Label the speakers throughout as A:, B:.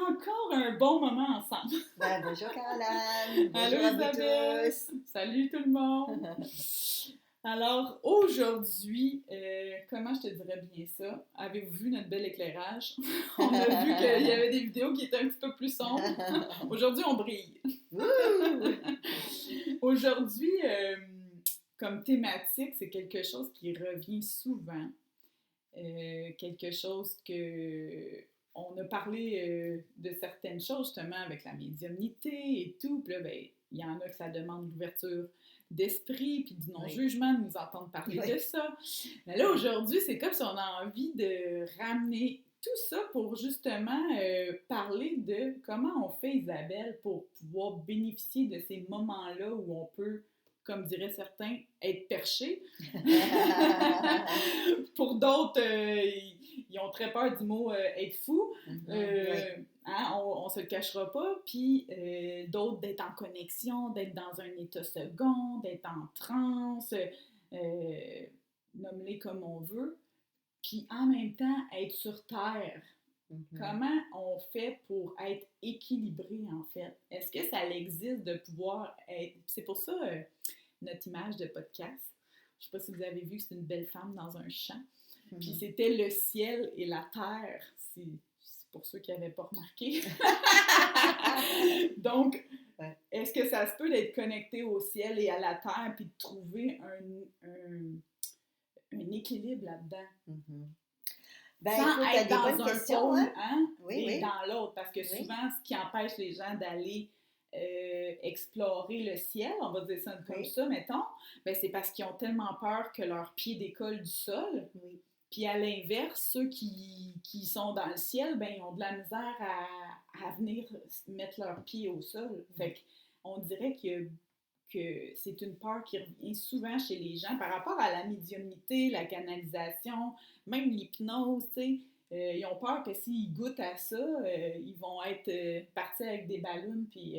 A: encore un bon moment ensemble.
B: Ben, bonjour Caroline,
A: Allô
B: bonjour à vous
A: Isabelle,
B: tous.
A: salut tout le monde. Alors aujourd'hui, comment je te dirais bien ça? Avez-vous vu notre bel éclairage? On a vu qu'il y avait des vidéos qui étaient un petit peu plus sombres. Aujourd'hui, on brille. Aujourd'hui, comme thématique, c'est quelque chose qui revient souvent. Quelque chose que on a parlé de certaines choses justement avec la médiumnité et tout, puis là, ben, il y en a que ça demande l'ouverture d'esprit puis du non-jugement de nous entendre parler de ça. Mais là, aujourd'hui, c'est comme si on a envie de ramener tout ça pour justement parler de comment on fait, Isabelle, pour pouvoir bénéficier de ces moments-là où on peut, comme diraient certains, être perché. Pour d'autres, ils ont très peur du mot être fou.
B: Oui.
A: Hein, on se le cachera pas. Puis d'autres, d'être en connexion, d'être dans un état second, d'être en transe, nomme-les comme on veut. Puis en même temps, être sur Terre. Comment on fait pour être équilibré, en fait? Est-ce que ça existe de pouvoir être... C'est pour ça, notre image de podcast, je ne sais pas si vous avez vu, c'est une belle femme dans un champ. Puis c'était le ciel et la terre, c'est pour ceux qui n'avaient pas remarqué. Donc, est-ce que ça se peut d'être connecté au ciel et à la terre puis de trouver un équilibre là-dedans?
B: Ben,
A: Sans
B: écoute,
A: être
B: t'as des
A: dans
B: bonnes
A: un
B: questions,
A: pôle,
B: hein?
A: et dans l'autre. Parce que souvent, ce qui empêche les gens d'aller explorer le ciel, on va dire ça comme ça, mettons, ben c'est parce qu'ils ont tellement peur que leurs pieds décollent du sol. Puis à l'inverse, ceux qui sont dans le ciel, ben ils ont de la misère à venir mettre leurs pieds au sol. Fait qu'on dirait que c'est une peur qui revient souvent chez les gens par rapport à la médiumnité, la canalisation, même l'hypnose, tu sais. Ils ont peur que s'ils goûtent à ça, ils vont être partis avec des ballons, puis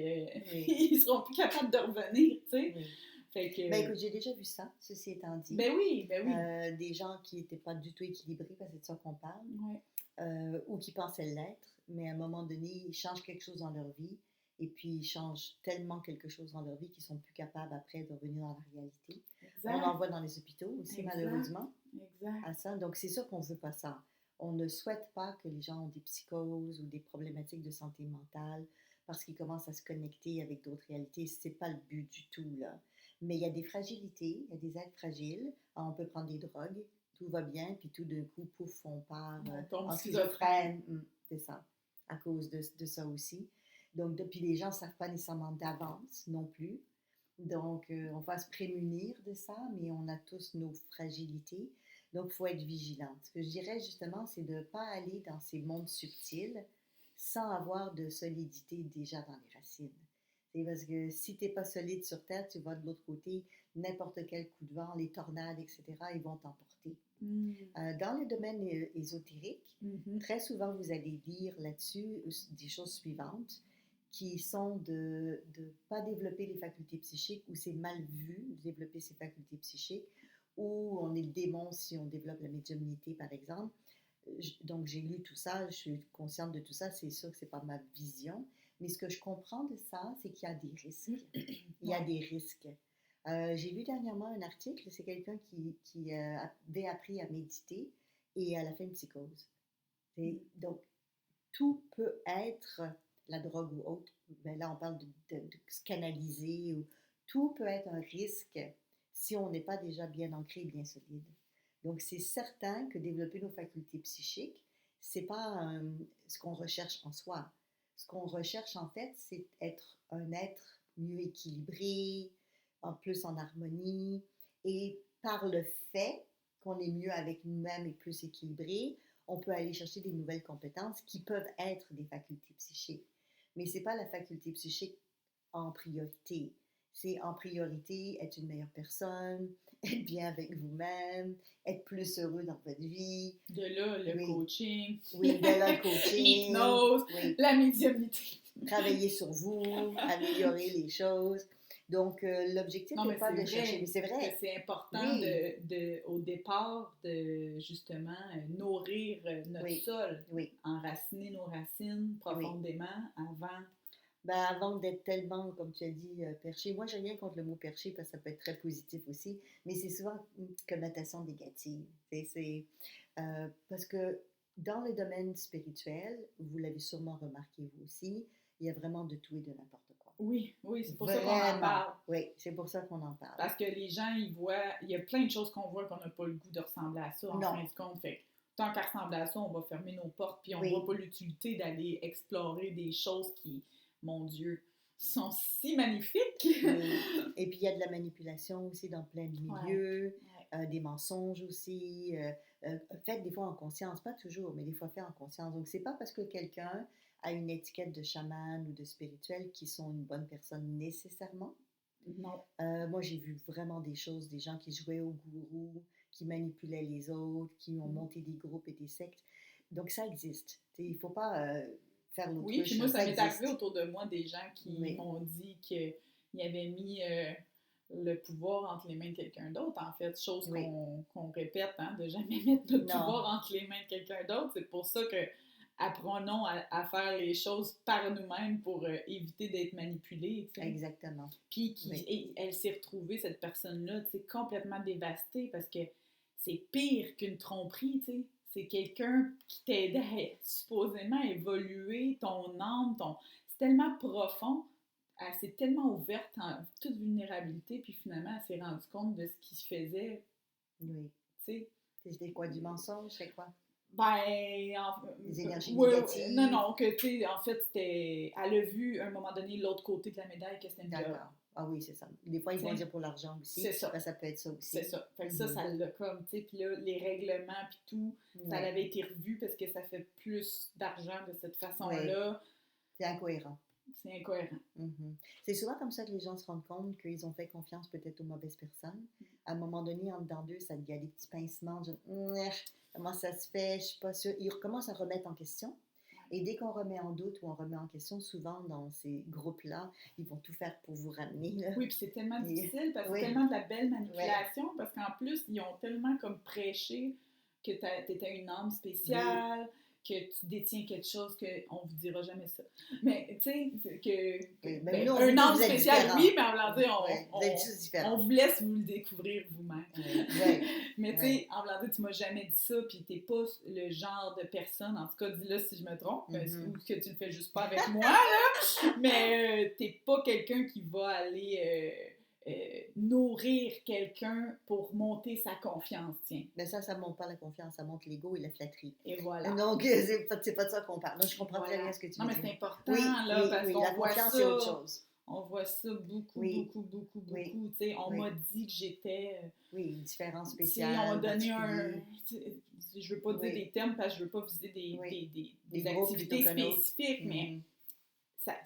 A: ils seront plus capables de revenir, tu sais. Fait que...
B: Ben écoute, j'ai déjà vu ça, ceci étant dit.
A: Ben oui, ben oui.
B: Des gens qui n'étaient pas du tout équilibrés, parce que c'est de ça qu'on parle, ou qui pensaient l'être, mais à un moment donné, ils changent quelque chose dans leur vie, et puis ils changent tellement quelque chose dans leur vie qu'ils sont plus capables après de revenir dans la réalité. Exact. On en voit dans les hôpitaux aussi, malheureusement. À ça. Donc c'est sûr qu'on ne veut pas ça. On ne souhaite pas que les gens ont des psychoses ou des problématiques de santé mentale parce qu'ils commencent à se connecter avec d'autres réalités. Ce n'est pas le but du tout, là. Mais il y a des fragilités, il y a des êtres fragiles. Alors, on peut prendre des drogues, tout va bien, puis tout d'un coup, pouf, on part en schizophrène. C'est ça, à cause de ça aussi. Donc, depuis les gens ne savent pas nécessairement d'avance non plus. Donc, on va se prémunir de ça, mais on a tous nos fragilités. Donc, il faut être vigilante. Ce que je dirais justement, c'est de ne pas aller dans ces mondes subtils sans avoir de solidité déjà dans les racines. C'est parce que si tu n'es pas solide sur Terre, tu vas de l'autre côté, n'importe quel coup de vent, les tornades, etc., ils vont t'emporter. Dans le domaine ésotérique, très souvent, vous allez lire là-dessus des choses suivantes qui sont de ne pas développer les facultés psychiques, où c'est mal vu de développer ses facultés psychiques, où on est le démon si on développe la médiumnité, par exemple. Donc, j'ai lu tout ça, je suis consciente de tout ça, c'est sûr que ce n'est pas ma vision, mais ce que je comprends de ça, c'est qu'il y a des risques. Il y a des risques. J'ai lu dernièrement un article, c'est quelqu'un qui avait appris à méditer et elle a fait une psychose. Donc, tout peut être la drogue ou autre. Ben là, on parle de se canaliser. Tout peut être un risque si on n'est pas déjà bien ancré et bien solide. Donc, c'est certain que développer nos facultés psychiques, ce n'est pas ce qu'on recherche en soi. Ce qu'on recherche, en fait, c'est être un être mieux équilibré, en plus en harmonie. Et par le fait qu'on est mieux avec nous-mêmes et plus équilibré, on peut aller chercher des nouvelles compétences qui peuvent être des facultés psychiques. Mais ce n'est pas la faculté psychique en priorité. C'est en priorité être une meilleure personne, être bien avec vous-même, être plus heureux dans votre vie.
A: De là, le coaching.
B: Oui, de là, le coaching.
A: L'hypnose, la médiumnité.
B: Travailler sur vous, améliorer les choses. Donc, l'objectif
A: Non,
B: n'est
A: mais
B: pas
A: c'est
B: de chercher, mais
A: vrai
B: c'est
A: que
B: vrai.
A: c'est important
B: Oui,
A: au départ de justement nourrir notre
B: oui,
A: sol,
B: oui,
A: enraciner nos racines
B: oui.
A: profondément avant.
B: Ben, avant d'être tellement, comme tu as dit, perché, moi, j'ai rien contre le mot perché parce que ça peut être très positif aussi, mais c'est souvent une connotation négative. Parce que dans le domaine spirituel, vous l'avez sûrement remarqué vous aussi, il y a vraiment de tout et de n'importe quoi.
A: Oui, oui, c'est pour ça qu'on en
B: Vraiment,
A: parle.
B: oui, c'est pour ça qu'on en parle.
A: Parce que les gens, ils voient, il y a plein de choses qu'on voit qu'on n'a pas le goût de ressembler à ça, en
B: Non,
A: fin de compte. Fait que, tant qu'à ressembler à ça, on va fermer nos portes, puis on voit
B: oui,
A: pas l'utilité d'aller explorer des choses qui, mon Dieu, sont si magnifiques.
B: oui. Et puis il y a de la manipulation aussi dans plein de
A: Ouais,
B: milieux,
A: ouais.
B: des mensonges aussi, faites des fois en conscience, pas toujours, mais des fois fait en conscience. Donc c'est pas parce que quelqu'un a une étiquette de chaman ou de spirituel qu'ils sont une bonne personne nécessairement.
A: Non.
B: Moi, j'ai vu vraiment des choses, des gens qui jouaient au gourou, qui manipulaient les autres, qui ont monté des groupes et des sectes. Donc ça existe. Il ne faut pas faire
A: Oui, puis
B: l'autruche,
A: moi, ça
B: ça
A: m'est arrivé
B: existe.
A: autour de moi des gens qui
B: Oui,
A: m'ont dit qu'ils avaient mis le pouvoir entre les mains de quelqu'un d'autre, en fait, chose
B: oui.
A: qu'on répète, hein, de jamais mettre notre
B: Non,
A: pouvoir entre les mains de quelqu'un d'autre. C'est pour ça que apprenons à faire les choses par nous-mêmes pour éviter d'être manipulés, tu sais.
B: exactement.
A: Puis
B: Oui,
A: elle s'est retrouvée, cette personne-là, tu sais, complètement dévastée parce que c'est pire qu'une tromperie, tu sais. C'est quelqu'un qui t'aidait à supposément évoluer ton âme, ton... C'est tellement profond, elle s'est tellement ouverte en toute vulnérabilité, puis finalement, elle s'est rendue compte de ce qui se faisait,
B: oui.
A: tu sais.
B: C'était quoi, du mensonge, c'est quoi?
A: Ben,
B: Des énergies
A: ouais, non,
B: négatives?
A: non, que tu sais, en fait, c'était. Elle a vu à un moment donné l'autre côté de la médaille que c'était une viol.
B: D'accord. Ah oui, c'est ça. Des fois, ils vont
A: T'sais,
B: dire pour l'argent
A: c'est
B: aussi.
A: ça.
B: Ben, ça peut être ça
A: C'est
B: aussi.
A: ça. Fait que
B: Mhm.
A: ça l'a comme, tu sais, puis là, les règlements, puis tout, ça
B: Oui,
A: avait été revu parce que ça fait plus d'argent de cette
B: oui.
A: façon-là.
B: C'est incohérent.
A: C'est incohérent.
B: Mhm. C'est souvent comme ça que les gens se rendent compte qu'ils ont fait confiance peut-être aux mauvaises personnes. À un moment donné, en dedans d'eux, il y a des petits pincements. Comment ça se fait? Je suis pas sûre. Ils recommencent à remettre en question. Et dès qu'on remet en doute ou on remet en question, souvent dans ces groupes-là, ils vont tout faire pour vous ramener. Là.
A: Oui, puis c'est tellement
B: Et-
A: difficile parce que c'est
B: oui,
A: tellement de la belle
B: oui,
A: manipulation parce qu'en plus, ils ont tellement comme prêché que t'étais une âme
B: oui,
A: spéciale, que tu détiens quelque chose qu'on vous dira jamais ça. Mais tu sais,
B: oui. Mais
A: ben,
B: nous, on vous
A: un
B: dit que
A: âme
B: vous êtes
A: spéciale,
B: différents.
A: oui, mais en blanc dire,
B: Oui, vous êtes juste
A: on
B: différents.
A: vous laisse vous le découvrir vous-même.
B: Oui, oui,
A: Mais tu
B: oui.
A: sais, en blanc dire, tu m'as jamais dit ça, puis t'es pas le genre de personne, en tout cas, dis-le si je me trompe, ou
B: Mhm.
A: que tu le fais juste pas avec moi, là, mais t'es pas quelqu'un qui va aller nourrir quelqu'un pour monter sa confiance, tiens.
B: Mais ça ne monte pas la confiance, ça monte l'ego et la flatterie.
A: Et voilà.
B: Donc, c'est pas de ça qu'on parle. Donc, je comprends très
A: Voilà.
B: bien ce que tu
A: Non,
B: veux
A: mais
B: dire.
A: c'est important,
B: Oui,
A: là,
B: oui,
A: parce
B: oui,
A: qu'on
B: la
A: voit
B: confiance, c'est autre
A: ça.
B: chose.
A: On voit ça beaucoup,
B: Oui,
A: beaucoup, beaucoup,
B: oui,
A: beaucoup. Tu sais, on m'a
B: oui,
A: dit que j'étais.
B: oui, une différence
A: Tu sais, on m'a
B: spéciale,
A: donné un.
B: particulier.
A: Je veux pas dire
B: Oui,
A: des termes parce que je veux pas viser
B: oui. Des
A: des
B: groupes plutôt
A: activités
B: qu'un autre.
A: spécifiques, mais
B: Mhm.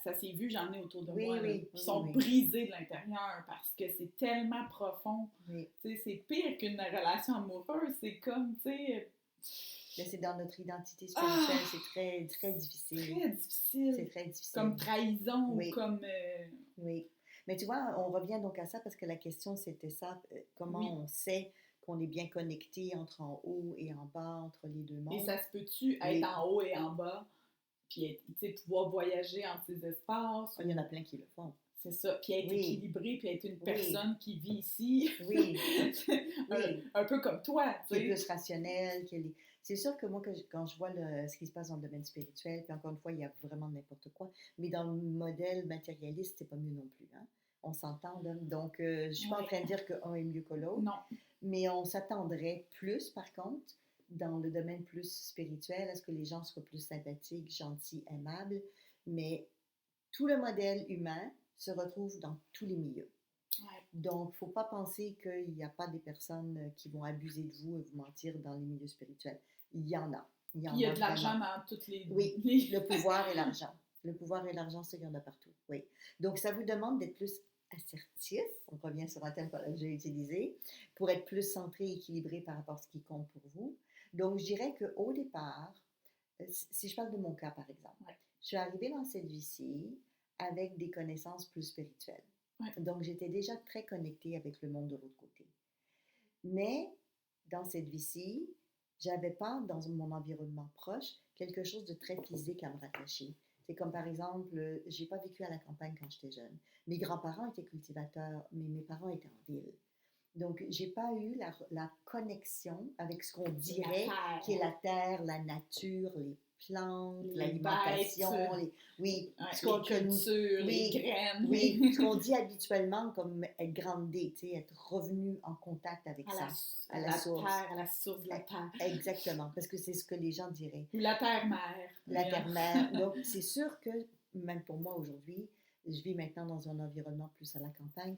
A: ça s'est vu, j'en ai autour de
B: Oui,
A: moi, là,
B: oui,
A: qui
B: oui,
A: sont
B: oui,
A: brisés de l'intérieur parce que c'est tellement profond.
B: oui.
A: Tu sais, c'est pire qu'une relation amoureuse. C'est comme, tu sais.
B: Mais c'est dans notre identité spirituelle,
A: Ah!
B: c'est très, très difficile.
A: Très
B: C'est
A: difficile.
B: très difficile.
A: Comme trahison ou
B: Oui,
A: comme.
B: oui. Mais tu vois, on revient donc à ça parce que la question, c'était ça. Comment
A: Oui.
B: on sait qu'on est bien connecté entre en haut et en bas, entre les deux
A: Et
B: mondes?
A: ça se peut-tu être
B: Oui.
A: en haut et en bas, puis pouvoir voyager entre ces espaces,
B: Il y en a
A: ou
B: plein qui le font.
A: c'est ça, puis être
B: Oui,
A: équilibré, puis être une
B: oui,
A: personne qui vit ici,
B: oui,
A: un,
B: oui.
A: un peu comme toi, tu
B: Qui est
A: sais.
B: plus rationnel. C'est sûr que moi, quand je vois ce qui se passe dans le domaine spirituel, puis encore une fois, il y a vraiment n'importe quoi, mais dans le modèle matérialiste, c'est pas mieux non plus. Hein? On s'entend, là. Donc, je ne suis pas en
A: Ouais.
B: train de dire qu'un est mieux que l'autre,
A: Non.
B: mais on s'attendrait plus, par contre, dans le domaine plus spirituel, à ce que les gens soient plus sympathiques, gentils, aimables, mais tout le modèle humain se retrouve dans tous les milieux.
A: Ouais.
B: Donc, il ne faut pas penser qu'il n'y a pas des personnes qui vont abuser de vous et vous mentir dans les milieux spirituels. Il y en a. Il y
A: Puis il
B: en
A: y a
B: a
A: de
B: vraiment.
A: l'argent dans toutes
B: Oui,
A: les...
B: le pouvoir et l'argent. Le pouvoir et l'argent, ça, il y en a partout. Oui. Donc, ça vous demande d'être plus assertif. On revient sur un thème que j'ai utilisé pour être plus centré et équilibré par rapport à ce qui compte pour vous. Donc, je dirais qu'au départ, si je parle de mon cas, par exemple,
A: Ouais.
B: je suis arrivée dans cette vie-ci avec des connaissances plus spirituelles.
A: Ouais.
B: Donc, j'étais déjà très connectée avec le monde de l'autre côté. Mais, dans cette vie-ci, j'avais pas, dans mon environnement proche, quelque chose de très physique à me rattacher. C'est comme, par exemple, j'ai pas vécu à la campagne quand j'étais jeune. Mes grands-parents étaient cultivateurs, mais mes parents étaient en ville. Donc, j'ai pas eu la connexion avec ce qu'on dirait qui est la terre, la nature, les plantes, l'alimentation, oui,
A: les cultures, les graines.
B: Oui, ce qu'on dit habituellement comme être groundé, tu sais, être revenu en contact avec
A: à la source. Terre, à la source de la terre.
B: Exactement, parce que c'est ce que les gens diraient.
A: Ou la terre-mère.
B: La terre-mère. Donc, c'est sûr que, même pour moi aujourd'hui, je vis maintenant dans un environnement plus à la campagne,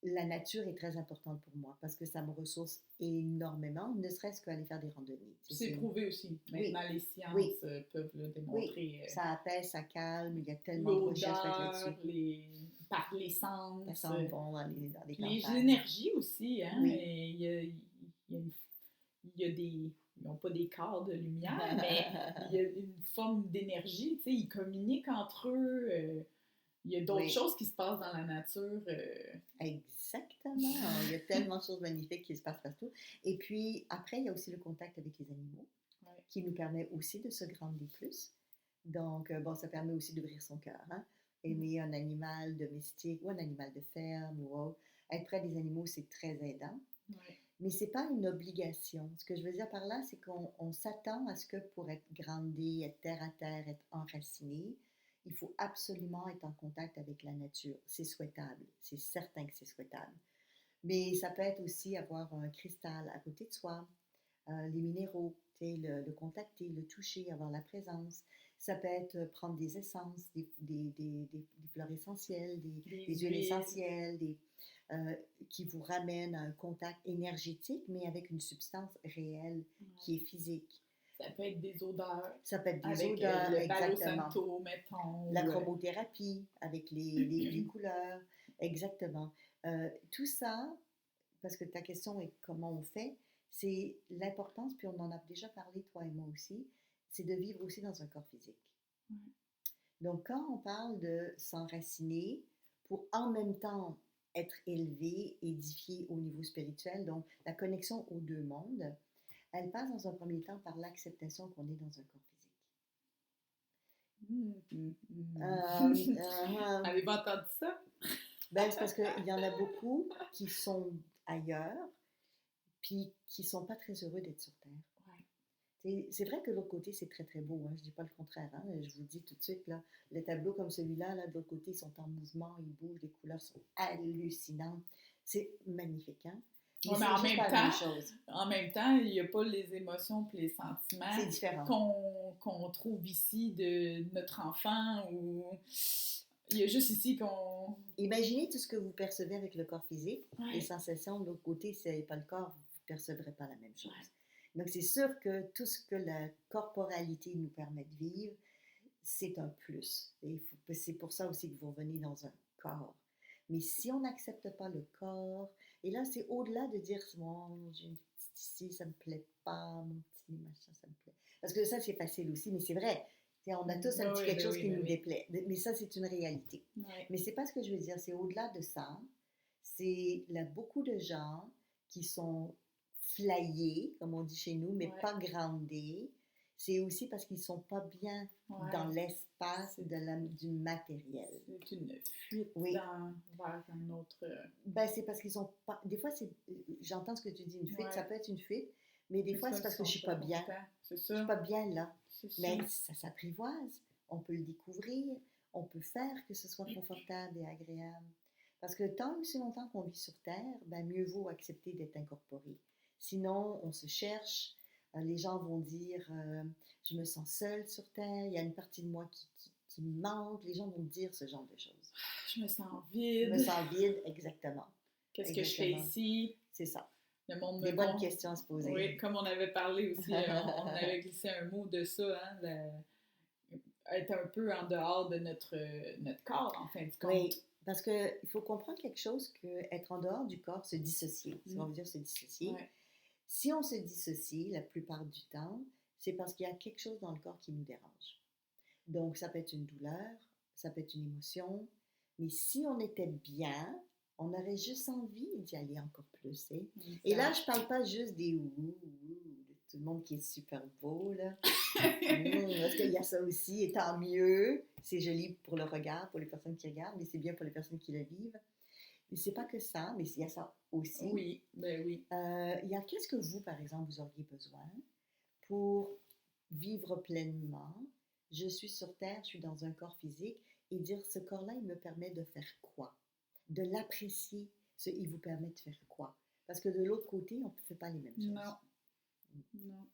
B: la nature est très importante pour moi parce que ça me ressource énormément, ne serait-ce qu'aller faire des randonnées.
A: C'est prouvé aussi. Maintenant, les sciences peuvent le démontrer.
B: Oui. Ça apaise, ça calme, il y a tellement de recherches là-dessus.
A: Par l'essence.
B: Ça sent bon dans les
A: campagnes. Les énergies aussi. Hein? Oui. Il y a des... Ils n'ont pas des corps de lumière, mais il y a une forme d'énergie. Tu sais, ils communiquent entre eux. Il y a d'autres choses qui se passent dans la nature.
B: Exactement. Il y a tellement de choses magnifiques qui se passent partout. Et puis, après, il y a aussi le contact avec les animaux qui nous permet aussi de se grandir plus. Donc, ça permet aussi d'ouvrir son cœur. Hein? Aimer un animal domestique ou un animal de ferme ou autre. Être près des animaux, c'est très aidant. Mais ce n'est pas une obligation. Ce que je veux dire par là, c'est qu'on s'attend à ce que pour être grandi, être terre à terre, être enraciné, il faut absolument être en contact avec la nature. C'est souhaitable. C'est certain que c'est souhaitable. Mais ça peut être aussi avoir un cristal à côté de soi, les minéraux, le contacter, le toucher, avoir la présence. Ça peut être prendre des essences, des fleurs essentielles, des huiles essentielles, qui vous ramènent à un contact énergétique, mais avec une substance réelle qui est physique.
A: Ça peut être des odeurs.
B: Ça peut être des odeurs,
A: le Palo Santo, mettons.
B: La chromothérapie avec les couleurs, exactement. Tout ça, parce que ta question est comment on fait, c'est l'importance, puis on en a déjà parlé, toi et moi aussi, c'est de vivre aussi dans un corps physique. Donc, quand on parle de s'enraciner pour en même temps être élevé, édifié au niveau spirituel, donc la connexion aux deux mondes, elle passe dans un premier temps par l'acceptation qu'on est dans un corps physique.
A: Avez-vous entendu ça?
B: C'est parce qu'il y en a beaucoup qui sont ailleurs, puis qui ne sont pas très heureux d'être sur Terre. C'est vrai que l'autre côté, c'est très, très beau. Hein? Je ne dis pas le contraire. Hein? Je vous dis tout de suite, là, les tableaux comme celui-là, là, de l'autre côté, ils sont en mouvement, ils bougent, les couleurs sont hallucinantes. C'est magnifique. Hein?
A: Mais en même temps, il n'y a pas les émotions et les sentiments qu'on trouve ici de notre enfant ou... Il y a juste ici qu'on...
B: Imaginez tout ce que vous percevez avec le corps physique. Les sensations de l'autre côté, si ce n'est pas le corps, vous ne percevrez pas la même chose. Donc, c'est sûr que tout ce que la corporalité nous permet de vivre, c'est un plus. Et c'est pour ça aussi que vous revenez dans un corps. Mais si on n'accepte pas le corps, et là, c'est au-delà de dire « Bon, j'ai une petite ici, ça ne me plaît pas, mon petit machin, ça me plaît. » Parce que ça, c'est facile aussi, mais c'est vrai. On a tous un petit quelque chose qui nous déplaît. Mais ça, c'est une réalité. Mais c'est pas ce que je veux dire. C'est au-delà de ça. C'est là beaucoup de gens qui sont flyés, comme on dit chez nous, mais pas groundés. C'est aussi parce qu'ils ne sont pas bien dans l'espace du matériel.
A: C'est une fuite vers un autre...
B: c'est parce qu'ils sont pas... Des fois, j'entends ce que tu dis, une fuite, ça peut être une fuite, mais des fois, c'est parce que je ne suis pas bien. Je ne suis pas bien là. Mais ça s'apprivoise. On peut le découvrir. On peut faire que ce soit confortable et agréable. Parce que tant et aussi longtemps qu'on vit sur Terre, mieux vaut accepter d'être incorporé. Sinon, on se cherche. Les gens vont dire je me sens seule sur Terre. Il y a une partie de moi qui me manque. Les gens vont dire ce genre de choses.
A: Je me sens vide.
B: Je me sens vide, exactement.
A: Qu'est-ce que je fais ici?
B: C'est ça.
A: Le monde
B: des bonnes questions à se poser.
A: Oui, comme on avait parlé aussi, on avait glissé un mot de ça, hein, être un peu en dehors de notre corps, en fin de compte.
B: Oui, parce qu'il faut comprendre quelque chose, qu'être en dehors du corps, se dissocier, si on veut dire se dissocier. Si on se dissocie, la plupart du temps, c'est parce qu'il y a quelque chose dans le corps qui nous dérange. Donc, ça peut être une douleur, ça peut être une émotion, Mais si on était bien, on aurait juste envie d'y aller encore plus. Hein? Et là, je parle pas juste des de tout le monde qui est super beau, là. Parce qu'il y a ça aussi, et tant mieux. C'est joli pour le regard, pour les personnes qui regardent, mais c'est bien pour les personnes qui le vivent. Mais c'est pas que ça, mais il y a ça aussi.
A: Oui, ben oui.
B: Il y a qu'est-ce que vous, par exemple, vous auriez besoin pour vivre pleinement? Je suis sur Terre, je suis dans un corps physique, et dire ce corps-là, il me permet de faire quoi? De l'apprécier, il vous permet de faire quoi? Parce que de l'autre côté, on ne fait pas les mêmes choses.
A: Non. Non.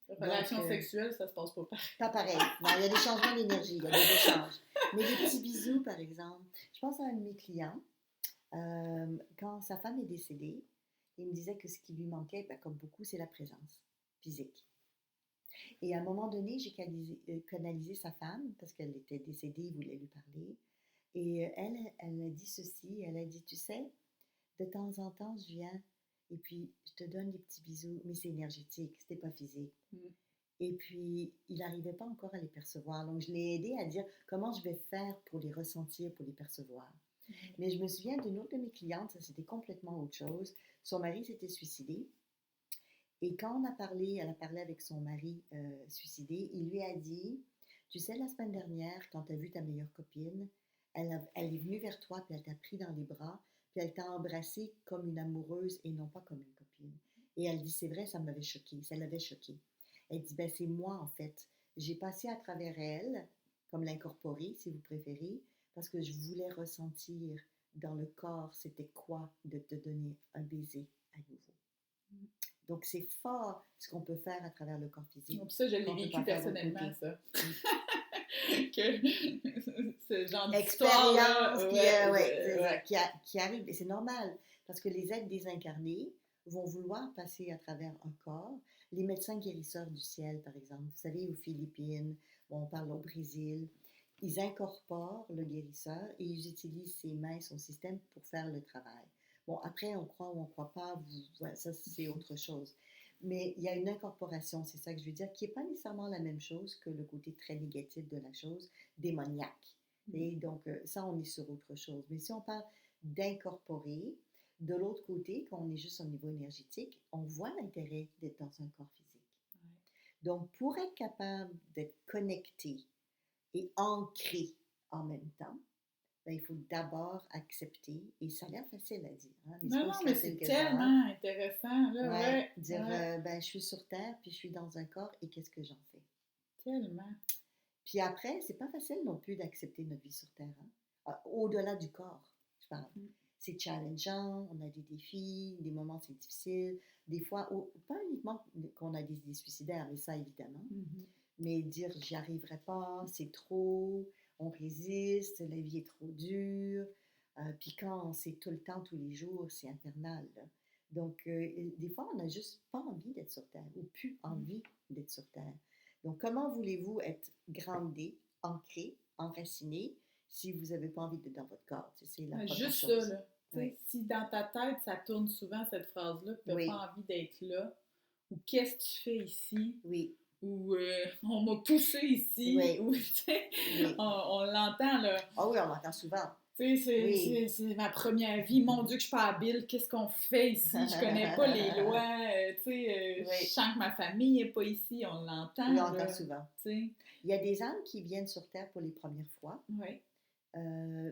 A: Relation sexuelle, ça se passe pas pareil.
B: Pas pareil. Non, il y a des changements d'énergie, il y a des échanges. Mais des petits bisous, par exemple. Je pense à un de mes clients, quand sa femme est décédée, il me disait que ce qui lui manquait, comme beaucoup, c'est la présence physique. Et à un moment donné, j'ai canalisé sa femme, parce qu'elle était décédée, il voulait lui parler. Et elle a dit ceci, elle a dit, tu sais, de temps en temps, je viens et puis je te donne des petits bisous, mais c'est énergétique, c'était pas physique. Et puis, il n'arrivait pas encore à les percevoir. Donc, je l'ai aidé à dire comment je vais faire pour les ressentir, pour les percevoir. Mais je me souviens d'une autre de mes clientes, ça c'était complètement autre chose. Son mari s'était suicidé. Et quand elle a parlé avec son mari suicidé, il lui a dit, tu sais, la semaine dernière, quand tu as vu ta meilleure copine, elle est venue vers toi, puis elle t'a pris dans les bras, puis elle t'a embrassé comme une amoureuse et non pas comme une copine. Et elle dit, c'est vrai, ça m'avait choquée, ça l'avait choquée. Elle dit, ben c'est moi en fait. J'ai passé à travers elle, comme l'incorporer, si vous préférez, parce que je voulais ressentir dans le corps, c'était quoi de te donner un baiser à nouveau. Donc, c'est fort ce qu'on peut faire à travers le corps physique.
A: Donc, ça, je l'ai vécu personnellement, ça. Que ce genre
B: d'expérience qui arrive. Et c'est normal, parce que les êtres désincarnés vont vouloir passer à travers un corps. Les médecins guérisseurs du ciel, par exemple, vous savez, aux Philippines, on parle au Brésil, ils incorporent le guérisseur et ils utilisent ses mains, son système pour faire le travail. Bon, après, on croit ou on ne croit pas, ça c'est autre chose. Mais il y a une incorporation, c'est ça que je veux dire, qui n'est pas nécessairement la même chose que le côté très négatif de la chose, démoniaque. Et donc, ça, on est sur autre chose. Mais si on parle d'incorporer, de l'autre côté, quand on est juste au niveau énergétique, on voit l'intérêt d'être dans un corps physique. Donc, pour être capable d'être connecté et ancré en même temps, il faut d'abord accepter, et ça a l'air facile à dire. Hein,
A: non, mais c'est tellement intéressant. Là,
B: dire, je suis sur Terre, puis je suis dans un corps, et qu'est-ce que j'en fais?
A: Tellement.
B: Puis après, c'est pas facile non plus d'accepter notre vie sur Terre. Hein? Au-delà du corps, je parle. C'est challengeant, on a des défis, des moments c'est difficile, des fois, pas uniquement qu'on a des idées suicidaires, mais ça évidemment, mais dire j'y arriverai pas, c'est trop, on résiste, la vie est trop dure, puis quand c'est tout le temps, tous les jours, c'est infernal. Là. Donc, des fois, on n'a juste pas envie d'être sur Terre, ou plus envie d'être sur Terre. Donc, comment voulez-vous être groundé, ancré, enraciné, si vous n'avez pas envie d'être dans votre corps? C'est la première
A: juste chose. Ça, là. Oui. Si dans ta tête, ça tourne souvent cette phrase-là, que tu n'as pas envie d'être là, ou qu'est-ce que tu fais ici?
B: Oui.
A: Ou on m'a poussé ici, ou on l'entend là.
B: Ah oui, on l'entend souvent.
A: Tu sais, c'est ma première vie, mon Dieu que je suis pas habile, qu'est-ce qu'on fait ici? Je connais pas les lois, je sens que ma famille n'est pas ici, on l'entend.
B: On l'entend souvent. Il y a des âmes qui viennent sur Terre pour les premières fois.
A: Oui.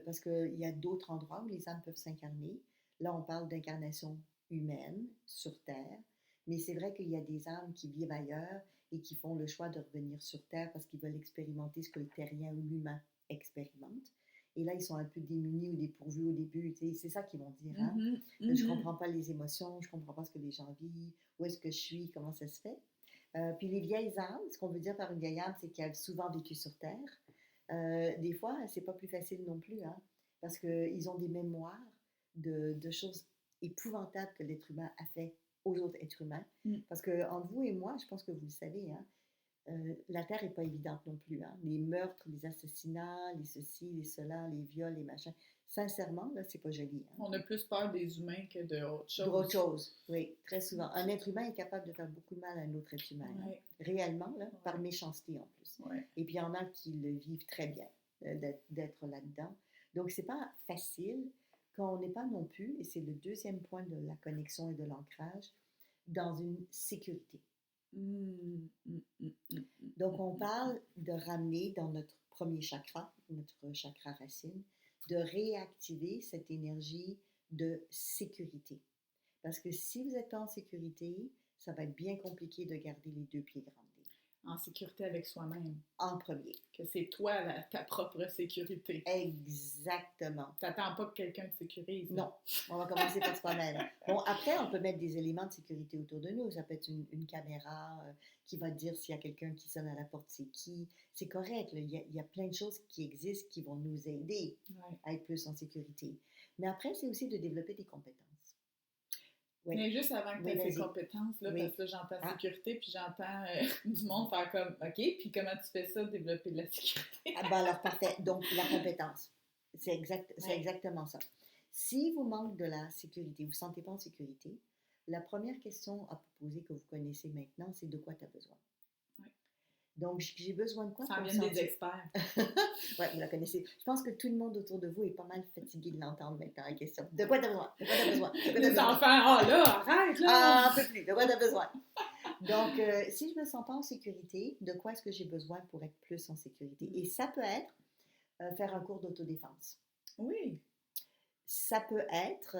B: Parce qu'il y a d'autres endroits où les âmes peuvent s'incarner. Là, on parle d'incarnation humaine sur Terre, mais c'est vrai qu'il y a des âmes qui vivent ailleurs et qui font le choix de revenir sur Terre parce qu'ils veulent expérimenter ce que le terrien ou l'humain expérimente. Et là, ils sont un peu démunis ou dépourvus au début. C'est ça qu'ils vont dire. Hein? Je ne comprends pas les émotions, je ne comprends pas ce que les gens vivent, où est-ce que je suis, comment ça se fait. Puis les vieilles âmes, ce qu'on veut dire par une vieille âme, c'est qu'elles ont souvent vécu sur Terre. Des fois, c'est pas plus facile non plus, hein, parce qu'ils ont des mémoires de choses épouvantables que l'être humain a fait aux autres êtres humains. Parce que entre vous et moi, je pense que vous le savez, hein, la Terre n'est pas évidente non plus. Hein. Les meurtres, les assassinats, les ceci, les cela, les viols, les machins. Sincèrement, là, c'est pas joli. Hein.
A: On a plus peur des humains que d'autres choses.
B: D'autres choses, oui, très souvent. Un être humain est capable de faire beaucoup de mal à un autre être humain. Hein. Réellement, là, par méchanceté en plus. Et puis, il y en a qui le vivent très bien, d'être là-dedans. Donc, c'est pas facile quand on n'est pas non plus, et c'est le deuxième point de la connexion et de l'ancrage, dans une sécurité. Donc, on parle de ramener dans notre premier chakra, notre chakra racine, de réactiver cette énergie de sécurité. Parce que si vous n'êtes pas en sécurité, ça va être bien compliqué de garder les deux pieds groundés.
A: En sécurité avec soi-même.
B: En premier.
A: Que c'est toi ta propre sécurité.
B: Exactement.
A: Tu n'attends pas que quelqu'un te sécurise.
B: Non, on va commencer par soi-même. Bon, après, on peut mettre des éléments de sécurité autour de nous. Ça peut être une caméra qui va dire s'il y a quelqu'un qui sonne à la porte, c'est qui. C'est correct. Là. Il y a plein de choses qui existent qui vont nous aider à être plus en sécurité. Mais après, c'est aussi de développer des compétences.
A: Oui. Mais juste avant que tu aies ces compétences, là, parce que là, j'entends sécurité, puis j'entends du monde faire comme, OK, puis comment tu fais ça, développer de la sécurité?
B: Alors, parfait. Donc, la compétence. C'est exactement ça. Si vous manquez de la sécurité, vous ne vous sentez pas en sécurité, la première question à vous poser que vous connaissez maintenant, c'est de quoi tu as besoin. Donc, j'ai besoin de quoi?
A: Ça vient des experts.
B: Oui, vous la connaissez. Je pense que tout le monde autour de vous est pas mal fatigué de l'entendre maintenant, la question. De quoi tu as besoin? De quoi tu as besoin?
A: Les enfants, là, arrête, là!
B: Ah, un peu plus. De quoi tu as besoin? Donc, si je ne me sens pas en sécurité, de quoi est-ce que j'ai besoin pour être plus en sécurité? Et ça peut être faire un cours d'autodéfense.
A: Oui.
B: Ça peut être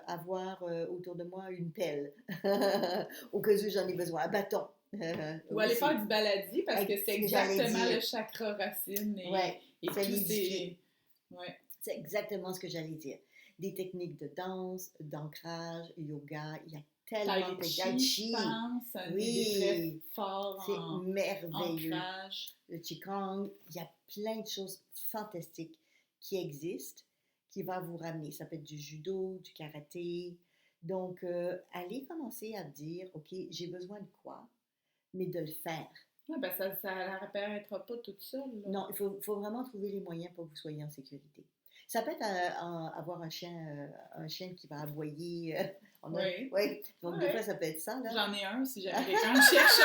B: avoir autour de moi une pelle, au cas où j'en ai besoin, un bâton.
A: Ou aller faire du baladi, parce que c'est exactement le chakra racine. Et
B: c'est exactement ce que j'allais dire. Des techniques de danse, d'ancrage, yoga, il y a tellement de
A: Tai chi, oui, fort
B: c'est merveilleux.
A: Ancrage.
B: Le qigong, il y a plein de choses fantastiques qui existent, qui va vous ramener. Ça peut être du judo, du karaté. Donc, allez commencer à dire, OK, j'ai besoin de quoi? Mais de le faire.
A: Oui, ben ça ne réapparaîtra pas toute seule. Là.
B: Non, il faut vraiment trouver les moyens pour que vous soyez en sécurité. Ça peut être avoir un chien qui va aboyer. Oui. Donc, des fois, ça peut être ça. Là.
A: J'en ai un si j'avais quelqu'un qui cherche.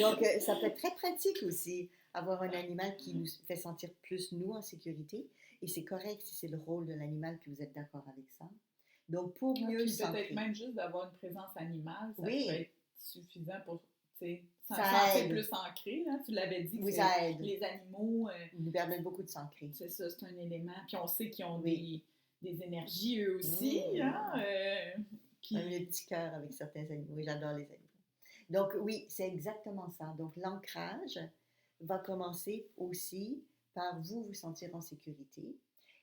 B: Donc, ça peut être très pratique aussi, avoir un animal qui nous fait sentir plus, nous, en sécurité. Et c'est correct si c'est le rôle de l'animal que vous êtes d'accord avec ça. Donc, pour mieux s'ancrer.
A: Peut-être même juste d'avoir une présence animale, ça peut être suffisant pour,
B: ça aide.
A: Plus ancré, hein? Tu l'avais dit,
B: oui, ça aide.
A: Les animaux
B: nous permettent beaucoup de s'ancrer.
A: C'est ça, c'est un élément. Puis on sait qu'ils ont des énergies eux aussi. Hein?
B: Le petit cœur avec certains animaux. Oui, j'adore les animaux. Donc oui, c'est exactement ça. Donc l'ancrage va commencer aussi par vous sentir en sécurité.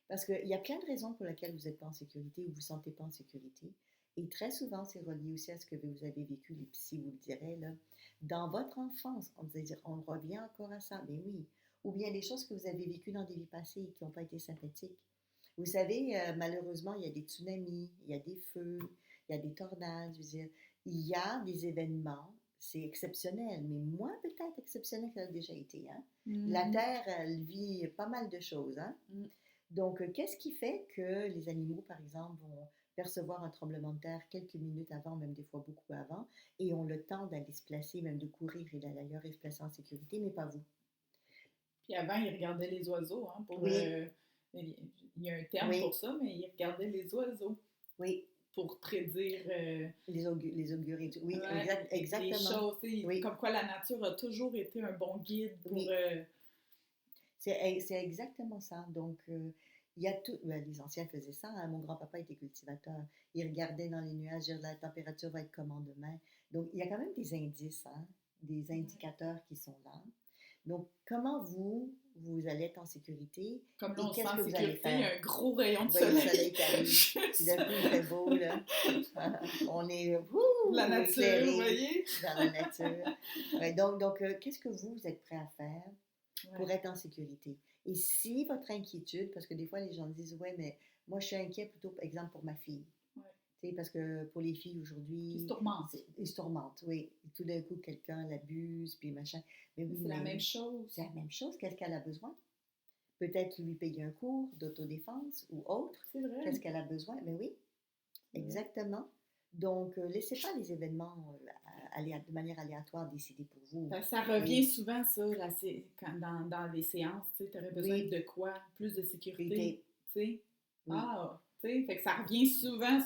B: Parce qu'il y a plein de raisons pour lesquelles vous n'êtes pas en sécurité ou vous ne vous sentez pas en sécurité. Et très souvent, c'est relié aussi à ce que vous avez vécu, les psys vous le diraient, là. Dans votre enfance, on revient encore à ça, mais oui. Ou bien des choses que vous avez vécues dans des vies passées et qui n'ont pas été sympathiques. Vous savez, malheureusement, il y a des tsunamis, il y a des feux, il y a des tornades, je veux dire, il y a des événements, c'est exceptionnel, mais moins peut-être exceptionnel qu'elle a déjà été. Hein? La Terre, elle vit pas mal de choses. Hein? Donc, qu'est-ce qui fait que les animaux, par exemple, vont percevoir un tremblement de terre quelques minutes avant, même des fois beaucoup avant, et ont le temps d'aller se placer, même de courir et d'aller ailleurs et se placer en sécurité, mais pas vous.
A: Puis avant, ils regardaient les oiseaux. Hein, pour, il y a un terme pour ça, mais ils regardaient les oiseaux.
B: Oui.
A: Pour prédire...
B: les augures et tout. Oui, exactement.
A: Les choses, comme quoi la nature a toujours été un bon guide pour...
B: C'est exactement ça. Donc, il y a tout. Les anciens faisaient ça. Hein. Mon grand-papa était cultivateur. Il regardait dans les nuages, la température va être comment demain. Donc, il y a quand même des indices, hein, des indicateurs qui sont là. Donc, comment vous allez être en sécurité?
A: Comme là, on sent en sécurité, il y a un gros rayon de soleil.
B: Le soleil qui arrive. Puis d'un coup, il fait beau, là. On est
A: la nature,
B: éclairé,
A: vous voyez?
B: Dans la nature. Ouais, donc qu'est-ce que vous êtes prêt à faire pour être en sécurité? Et si votre inquiétude, parce que des fois, les gens disent, ouais, mais moi, je suis inquiet plutôt, par exemple, pour ma fille. Parce que pour les filles aujourd'hui... Ils se tourmentent, oui. Et tout d'un coup, quelqu'un l'abuse, puis machin. Mais oui,
A: c'est la même chose.
B: C'est la même chose. Qu'est-ce qu'elle a besoin? Peut-être lui payer un cours d'autodéfense ou autre.
A: C'est vrai.
B: Qu'est-ce qu'elle a besoin? Mais oui, exactement. Donc, laissez pas les événements de manière aléatoire décider pour vous.
A: Ça revient souvent, ça, dans les séances, tu aurais besoin de quoi? Plus de sécurité, tu sais? Ah, tu sais, fait que ça revient souvent.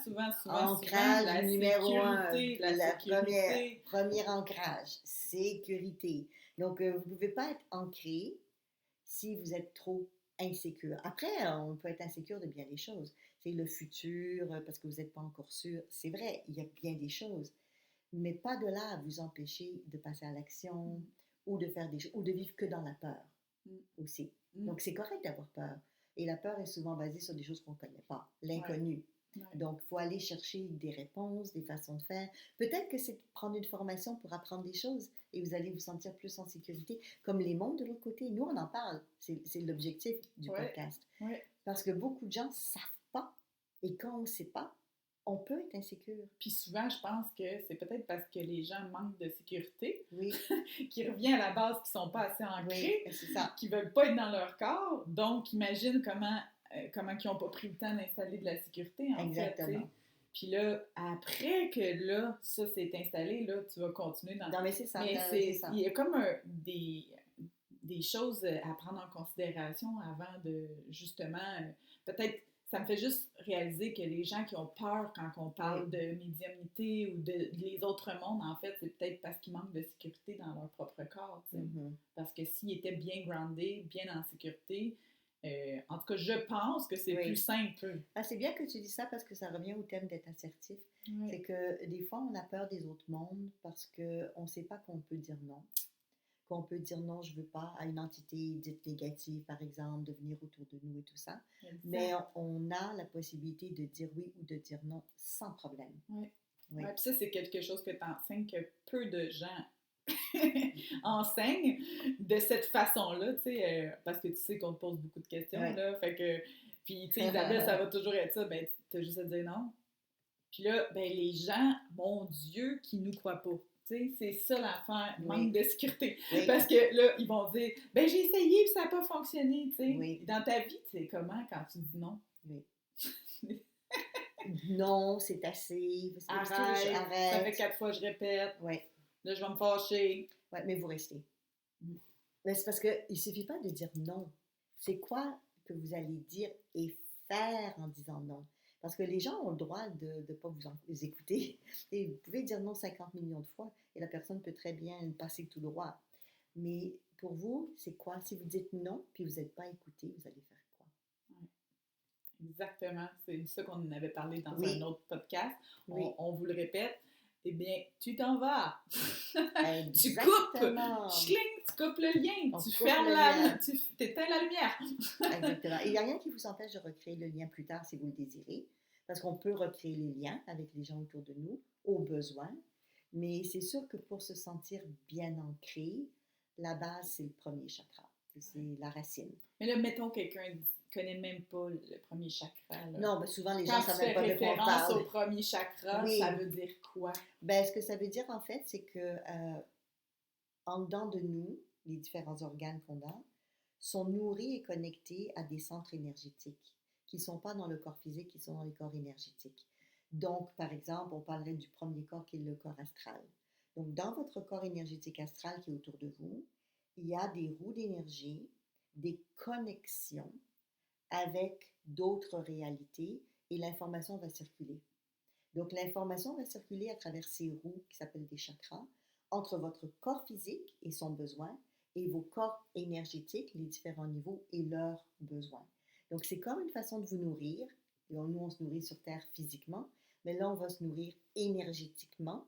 B: Ancrage
A: la
B: numéro 1,
A: la sécurité.
B: Premier ancrage, sécurité. Donc, vous ne pouvez pas être ancré si vous êtes trop insécure. Après, on peut être insécure de bien des choses. C'est le futur, parce que vous n'êtes pas encore sûr. C'est vrai, il y a bien des choses. Mais pas de là à vous empêcher de passer à l'action ou de faire des choses, ou de vivre que dans la peur aussi. Donc, c'est correct d'avoir peur. Et la peur est souvent basée sur des choses qu'on ne connaît pas, l'inconnu. Ouais. Donc, il faut aller chercher des réponses, des façons de faire. Peut-être que c'est de prendre une formation pour apprendre des choses et vous allez vous sentir plus en sécurité. Comme les mondes de l'autre côté, nous, on en parle. C'est l'objectif du podcast. Ouais. Parce que beaucoup de gens ne savent pas. Et quand on ne sait pas, on peut être insécure.
A: Puis souvent, je pense que c'est peut-être parce que les gens manquent de sécurité, qui revient à la base, qui ne sont pas assez ancrés, qui ne veulent pas être dans leur corps. Donc, imagine comment ils n'ont pas pris le temps d'installer de la sécurité, en
B: Exactement.
A: fait. Puis là, après que là, ça s'est installé, là, tu vas continuer dans...
B: Non, mais c'est ça.
A: Mais il y a comme des choses à prendre en considération avant de, justement, peut-être... Ça me fait juste réaliser que les gens qui ont peur quand on parle de médiumnité ou de les autres mondes, en fait, c'est peut-être parce qu'ils manquent de sécurité dans leur propre corps. Parce que s'ils étaient bien groundés, bien en sécurité, en tout cas, je pense que c'est plus simple.
B: Ah, c'est bien que tu dis ça parce que ça revient au thème d'être assertif. C'est que des fois, on a peur des autres mondes parce qu'on ne sait pas qu'on peut dire non. Qu'on peut dire non, je ne veux pas à une entité dite négative, par exemple, de venir autour de nous et tout ça. Mais on a la possibilité de dire oui ou de dire non sans problème.
A: Oui. Puis ça, c'est quelque chose que tu enseignes, que peu de gens enseignent de cette façon-là, tu sais, parce que tu sais qu'on te pose beaucoup de questions, là, fait que, puis, tu sais, Isabelle, ça va toujours être ça, ben, tu as juste à dire non. Puis là, ben, les gens, mon Dieu, qui nous croient pas. C'est ça l'affaire, manque de sécurité. Parce que là, ils vont dire, ben j'ai essayé et ça n'a pas fonctionné. Dans ta vie, c'est comment quand tu dis non?
B: Non, c'est assez.
A: Arrête. Ça fait 4 fois que je répète. Là, je vais me fâcher.
B: Mais vous restez. Mais c'est parce qu'il ne suffit pas de dire non. C'est quoi que vous allez dire et faire en disant non? Parce que les gens ont le droit de ne pas vous écouter. Et vous pouvez dire non 50 millions de fois et la personne peut très bien passer tout droit. Mais pour vous, c'est quoi? Si vous dites non puis vous n'êtes pas écouté, vous allez faire quoi?
A: Exactement. C'est ça qu'on en avait parlé dans un autre podcast. On vous le répète. Eh bien, tu t'en vas. Tu coupes. Tu coupes le lien. Tu fermes tu éteins la lumière.
B: Exactement. Et il n'y a rien qui vous empêche de recréer le lien plus tard si vous le désirez. Parce qu'on peut recréer les liens avec les gens autour de nous, au besoin. Mais c'est sûr que pour se sentir bien ancré, la base, c'est le premier chakra. C'est la racine.
A: Mais là, mettons quelqu'un ne connaît même pas le premier chakra. Là.
B: Non, mais souvent les gens ne savent même pas de quoi on parle.
A: Quand tu fais référence au premier chakra, ça veut dire quoi?
B: Ben, ce que ça veut dire, en fait, c'est que en dedans de nous, les différents organes qu'on a, sont nourris et connectés à des centres énergétiques qui ne sont pas dans le corps physique, qui sont dans les corps énergétiques. Donc, par exemple, on parlerait du premier corps qui est le corps astral. Donc, dans votre corps énergétique astral qui est autour de vous, il y a des roues d'énergie, des connexions avec d'autres réalités et l'information va circuler. Donc, l'information va circuler à travers ces roues qui s'appellent des chakras entre votre corps physique et son besoin et vos corps énergétiques, les différents niveaux et leurs besoins. Donc, c'est comme une façon de vous nourrir. Et nous, on se nourrit sur Terre physiquement, mais là, on va se nourrir énergétiquement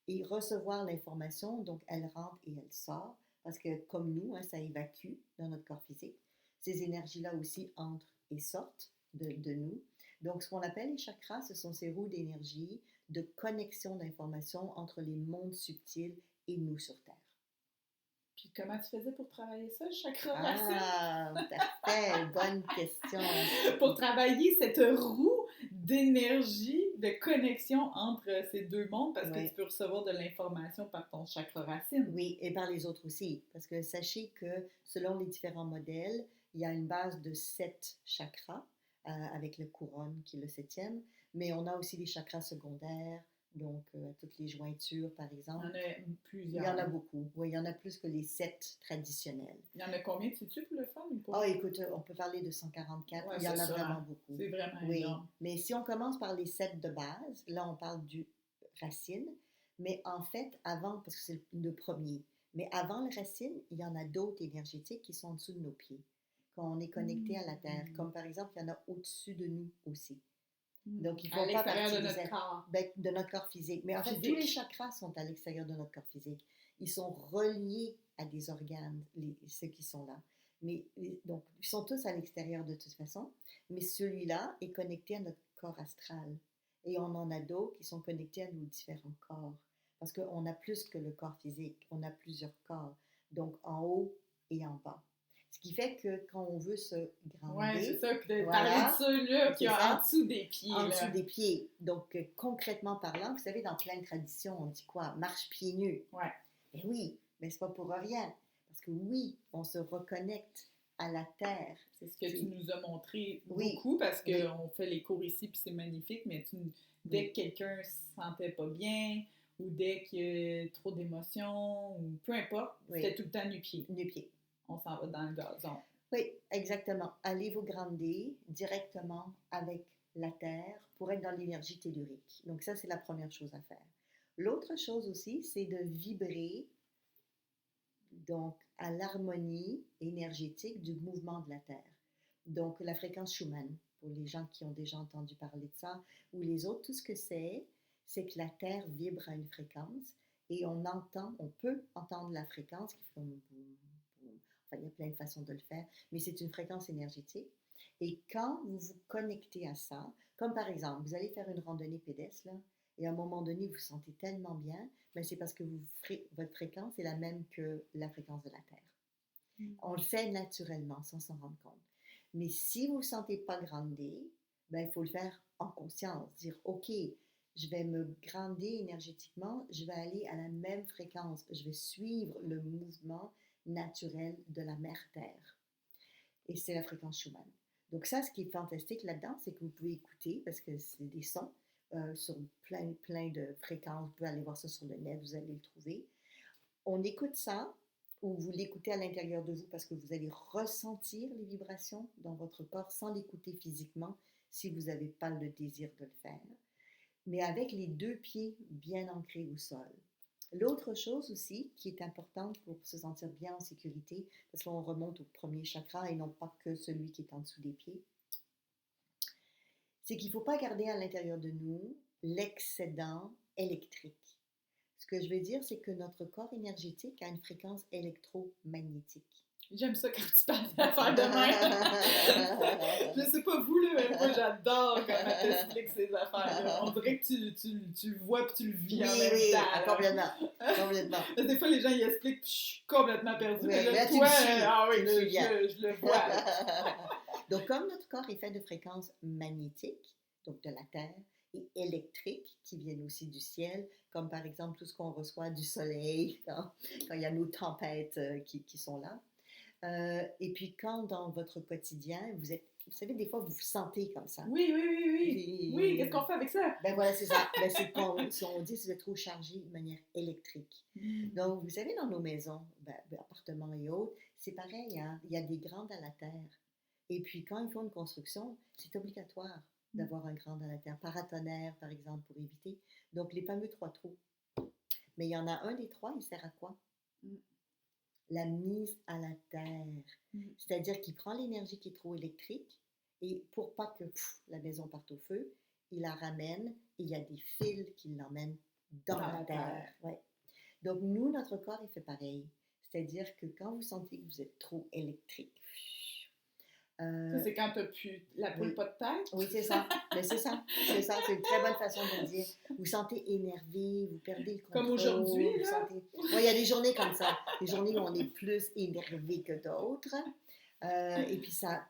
B: et recevoir l'information. Donc, elle rentre et elle sort parce que, comme nous, ça évacue dans notre corps physique. Ces énergies-là aussi entrent et sortent de nous. Donc, ce qu'on appelle les chakras, ce sont ces roues d'énergie, de connexion d'informations entre les mondes subtils et nous sur Terre.
A: Puis comment tu faisais pour travailler ça, le chakra racine?
B: Ah, parfait, bonne question.
A: Pour travailler cette roue d'énergie, de connexion entre ces deux mondes, parce que tu peux recevoir de l'information par ton chakra racine.
B: Oui, et par les autres aussi. Parce que sachez que selon les différents modèles, il y a une base de 7 chakras, avec le couronne qui est le 7e, mais on a aussi des chakras secondaires, Donc, toutes les jointures, par exemple.
A: Il y en a plusieurs.
B: Il y en a beaucoup. Oui, il y en a plus que les 7 traditionnels.
A: Il y en a combien, sais-tu, pour le fun?
B: Ah, écoute, on peut parler de 144.
A: Ouais,
B: il y en a
A: ça,
B: vraiment beaucoup.
A: C'est vraiment
B: oui.
A: énorme.
B: Mais si on commence par les 7 de base, là, on parle du racine. Mais en fait, avant, parce que c'est le premier, mais avant le racine, il y en a d'autres énergétiques qui sont en dessous de nos pieds, quand on est connecté à la Terre. Comme par exemple, il y en a au-dessus de nous aussi. Donc, ils font pas partie
A: de notre corps.
B: De notre corps physique. Mais en fait, tous les chakras sont à l'extérieur de notre corps physique. Ils sont reliés à des organes, ceux qui sont là. Donc, ils sont tous à l'extérieur de toute façon. Mais celui-là est connecté à notre corps astral. Et on en a d'autres qui sont connectés à nos différents corps. Parce qu'on a plus que le corps physique. On a plusieurs corps. Donc, en haut et en bas. Ce qui fait que quand on veut se grandir...
A: Oui, c'est ça, que de parler de ceux-là qui sont en dessous des pieds.
B: En dessous des pieds. Donc, concrètement parlant, vous savez, dans plein de traditions, on dit quoi? Marche pieds nus.
A: Oui.
B: Mais oui, mais c'est pas pour rien. Parce que oui, on se reconnecte à la terre.
A: C'est ce que tu nous as montré beaucoup, parce qu'on fait les cours ici, puis c'est magnifique, mais dès que quelqu'un se sentait pas bien, ou dès qu'il y a trop d'émotions, ou peu importe, c'était tout le temps nu-pied.
B: Nu-pied.
A: On s'en va dans le gazon.
B: Oui, exactement. Allez vous grandir directement avec la terre pour être dans l'énergie tellurique. Donc ça, c'est la première chose à faire. L'autre chose aussi, c'est de vibrer donc à l'harmonie énergétique du mouvement de la Terre. Donc la fréquence Schumann, pour les gens qui ont déjà entendu parler de ça, ou les autres, tout ce que c'est que la Terre vibre à une fréquence et on peut entendre la fréquence qui fait comme boum, boum. Enfin, il y a plein de façons de le faire, mais c'est une fréquence énergétique. Et quand vous vous connectez à ça, comme par exemple, vous allez faire une randonnée pédestre, là, et à un moment donné, vous vous sentez tellement bien, mais c'est parce que votre fréquence est la même que la fréquence de la Terre. On le fait naturellement, sans s'en rendre compte. Mais si vous ne vous sentez pas grandir, il faut le faire en conscience. Dire, OK, je vais me grandir énergétiquement, je vais aller à la même fréquence, je vais suivre le mouvement naturel de la mère Terre. Et c'est la fréquence Schumann. Donc ça, ce qui est fantastique là-dedans, c'est que vous pouvez écouter, parce que c'est des sons, sur plein de fréquences. Vous pouvez aller voir ça sur le net, vous allez le trouver. On écoute ça, ou vous l'écoutez à l'intérieur de vous parce que vous allez ressentir les vibrations dans votre corps sans l'écouter physiquement si vous n'avez pas le désir de le faire, mais avec les 2 pieds bien ancrés au sol. L'autre chose aussi qui est importante pour se sentir bien en sécurité, parce qu'on remonte au premier chakra et non pas que celui qui est en dessous des pieds, c'est qu'il ne faut pas garder à l'intérieur de nous l'excédent électrique. Ce que je veux dire, c'est que notre corps énergétique a une fréquence électromagnétique.
A: J'aime ça quand tu parles d'affaires de même. Je sais pas vous, là, mais moi j'adore comment tu expliques ces affaires-là. On dirait que tu le vois et tu le vis en même temps.
B: Complètement.
A: Des fois, les gens ils expliquent puis je suis complètement perdue.
B: Oui,
A: mais là,
B: toi,
A: je le vois.
B: Donc, comme notre corps est fait de fréquences magnétiques, donc de la Terre, et électriques, qui viennent aussi du ciel, comme par exemple tout ce qu'on reçoit du soleil, quand il y a nos tempêtes qui sont là. Et puis quand dans votre quotidien, vous savez, des fois vous vous sentez comme ça.
A: Oui. Oui, qu'est-ce qu'on fait avec ça?
B: Voilà, c'est ça. C'est quand on dit que vous êtes trop chargé de manière électrique. Donc, vous savez, dans nos maisons, appartements et autres, c'est pareil, hein? Il y a des grandes à la terre. Et puis, quand ils font une construction, c'est obligatoire d'avoir un grand à la terre, paratonnerre, par exemple, pour éviter. Donc, les fameux 3 trous. Mais il y en a un des 3, il sert à quoi? La mise à la terre. C'est-à-dire qu'il prend l'énergie qui est trop électrique et pour pas que la maison parte au feu, il la ramène et il y a des fils qui l'emmènent dans la terre. Ouais. Donc, nous, notre corps, il fait pareil. C'est-à-dire que quand vous sentez que vous êtes trop électrique,
A: ça, c'est quand tu n'as plus la poule pas de tête?
B: Oui, c'est ça. Mais c'est ça. C'est une très bonne façon de le dire. Vous sentez énervé, vous perdez le contrôle.
A: Comme aujourd'hui, là?
B: Oui, il y a des journées comme ça. Des journées où on est plus énervé que d'autres. Et puis ça,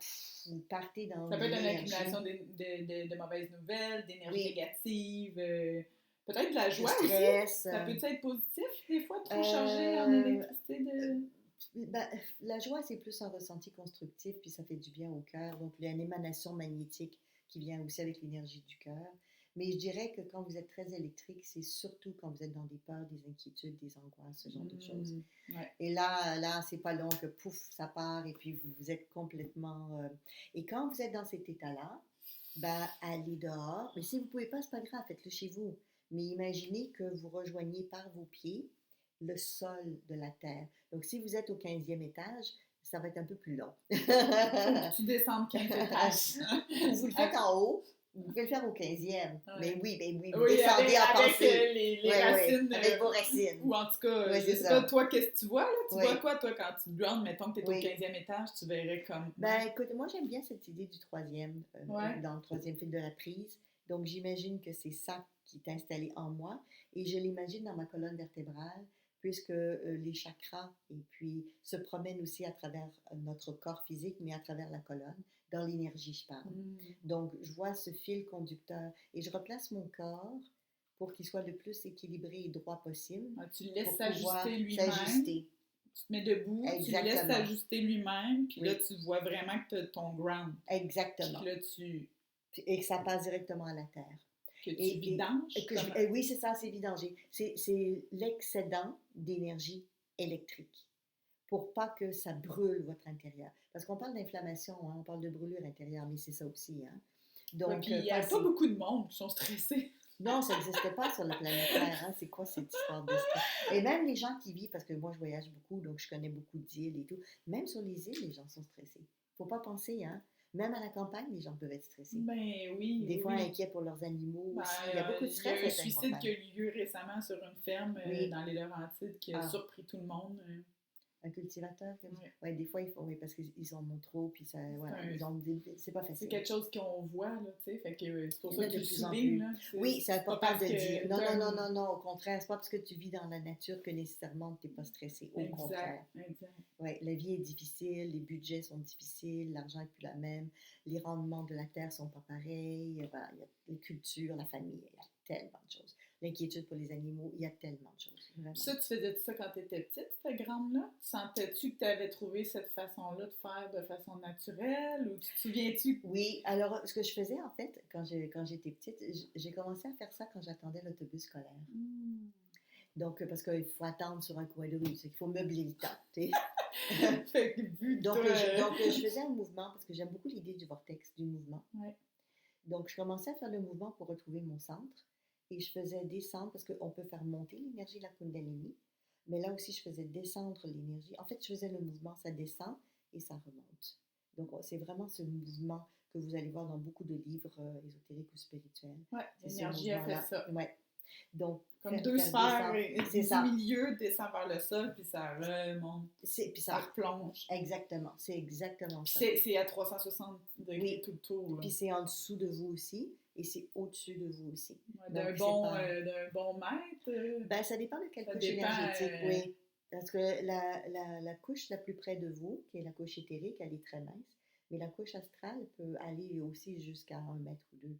B: vous partez dans
A: ça peut être une accumulation de mauvaises nouvelles, d'énergie négative, peut-être de la joie aussi. Ça peut être positif, des fois, trop chargé en électricité
B: la joie, c'est plus un ressenti constructif, puis ça fait du bien au cœur. Donc, il y a une émanation magnétique qui vient aussi avec l'énergie du cœur. Mais je dirais que quand vous êtes très électrique, c'est surtout quand vous êtes dans des peurs, des inquiétudes, des angoisses, ce genre de choses.
A: Ouais.
B: Et là, c'est pas long que pouf, ça part et puis vous êtes complètement... Et quand vous êtes dans cet état-là, ben, allez dehors. Mais si vous pouvez pas, c'est pas grave, faites-le chez vous. Mais imaginez que vous rejoignez par vos pieds le sol de la terre. Donc, si vous êtes au 15e étage, ça va être un peu plus long.
A: Faut que tu descendes 15 étages.
B: Vous le faites en haut, vous pouvez le faire au 15e.
A: Ouais.
B: Mais oui, vous
A: Oui,
B: descendez en
A: avec
B: pensée.
A: les racines.
B: Avec vos racines.
A: Ou en tout cas,
B: Ouais,
A: je
B: c'est
A: sais
B: ça.
A: pas, toi, qu'est-ce que tu vois, là? Tu
B: Oui.
A: vois quoi, toi, quand tu te grounds, mettons que tu es
B: Oui.
A: au 15e étage, tu verrais comme...
B: Ben, écoute, moi, j'aime bien cette idée du 3e,
A: Ouais.
B: dans le 3e fil de la prise. Donc, j'imagine que c'est ça qui est installé en moi et je l'imagine dans ma colonne vertébrale puisque les chakras et puis se promènent aussi à travers notre corps physique, mais à travers la colonne. Dans l'énergie, je parle. Donc, je vois ce fil conducteur et je replace mon corps pour qu'il soit le plus équilibré et droit possible.
A: Tu le laisses
B: pour
A: s'ajuster lui-même.
B: S'ajuster.
A: Tu te mets debout,
B: Exactement.
A: tu le laisses s'ajuster lui-même, puis
B: Oui.
A: là, tu vois vraiment que tu as ton ground.
B: Exactement.
A: Puis là,
B: et que ça passe directement à la terre.
A: Que tu vidanges.
B: Oui, c'est ça, c'est vidanger. C'est l'excédent d'énergie électrique pour pas que ça brûle votre intérieur. Parce qu'on parle d'inflammation, hein, on parle de brûlure intérieure, mais c'est ça aussi. Hein.
A: Donc, puis il n'y a pas beaucoup de monde qui sont stressés.
B: Non, ça n'existait pas sur la planète Terre. Hein. C'est quoi cette histoire de stress? Et même les gens qui vivent, parce que moi je voyage beaucoup, donc je connais beaucoup d'îles et tout, même sur les îles, les gens sont stressés. Il ne faut pas penser, hein. Même à la campagne, les gens peuvent être stressés.
A: Ben oui.
B: Des fois inquiets pour leurs animaux aussi. Il y a beaucoup de stress.
A: Il y a un suicide qui a eu lieu récemment sur une ferme dans les Laurentides qui a surpris tout le monde.
B: Un cultivateur? Oui, des fois, parce qu'ils en ont trop, puis ça, c'est pas facile.
A: C'est quelque chose qu'on voit, là, tu sais, fait que c'est pour
B: ça
A: que je souligne, là.
B: Oui, c'est important de dire. Non, au contraire, c'est pas parce que tu vis dans la nature que nécessairement tu n'es pas stressé, au contraire.
A: Exact.
B: Oui, la vie est difficile, les budgets sont difficiles, l'argent n'est plus la même, les rendements de la terre sont pas pareils, il y a les cultures, la famille, il y a tellement de choses. L'inquiétude pour les animaux, il y a tellement de choses. Vraiment.
A: Ça, tu faisais ça quand tu étais petite, cette grande-là? Sentais-tu que tu avais trouvé cette façon-là de faire de façon naturelle ou tu te souviens-tu?
B: Oui, alors ce que je faisais en fait, quand j'étais petite, j'ai commencé à faire ça quand j'attendais l'autobus scolaire. Donc, parce qu'il faut attendre sur un coin de rue, il faut meubler le temps, tu sais. donc, je faisais un mouvement, parce que j'aime beaucoup l'idée du vortex, du mouvement.
A: Ouais.
B: Donc, je commençais à faire le mouvement pour retrouver mon centre. Et je faisais descendre, parce qu'on peut faire monter l'énergie de la Kundalini, mais là aussi, je faisais descendre l'énergie. En fait, je faisais le mouvement, ça descend et ça remonte. Donc, c'est vraiment ce mouvement que vous allez voir dans beaucoup de livres ésotériques ou spirituels.
A: Oui, l'énergie a fait ça.
B: Oui. Donc,
A: comme deux sphères, et du milieu descend vers le sol, puis ça remonte, puis ça replonge.
B: Exactement, c'est exactement ça.
A: C'est à 360 degrés tout le tour.
B: Puis c'est en dessous de vous aussi, et c'est au-dessus de vous aussi.
A: D'un bon mètre?
B: Ben, ça dépend de quelle couche énergétique, oui. Parce que la couche la plus près de vous, qui est la couche éthérique, elle est très mince, mais la couche astrale peut aller aussi jusqu'à 1 mètre ou 2.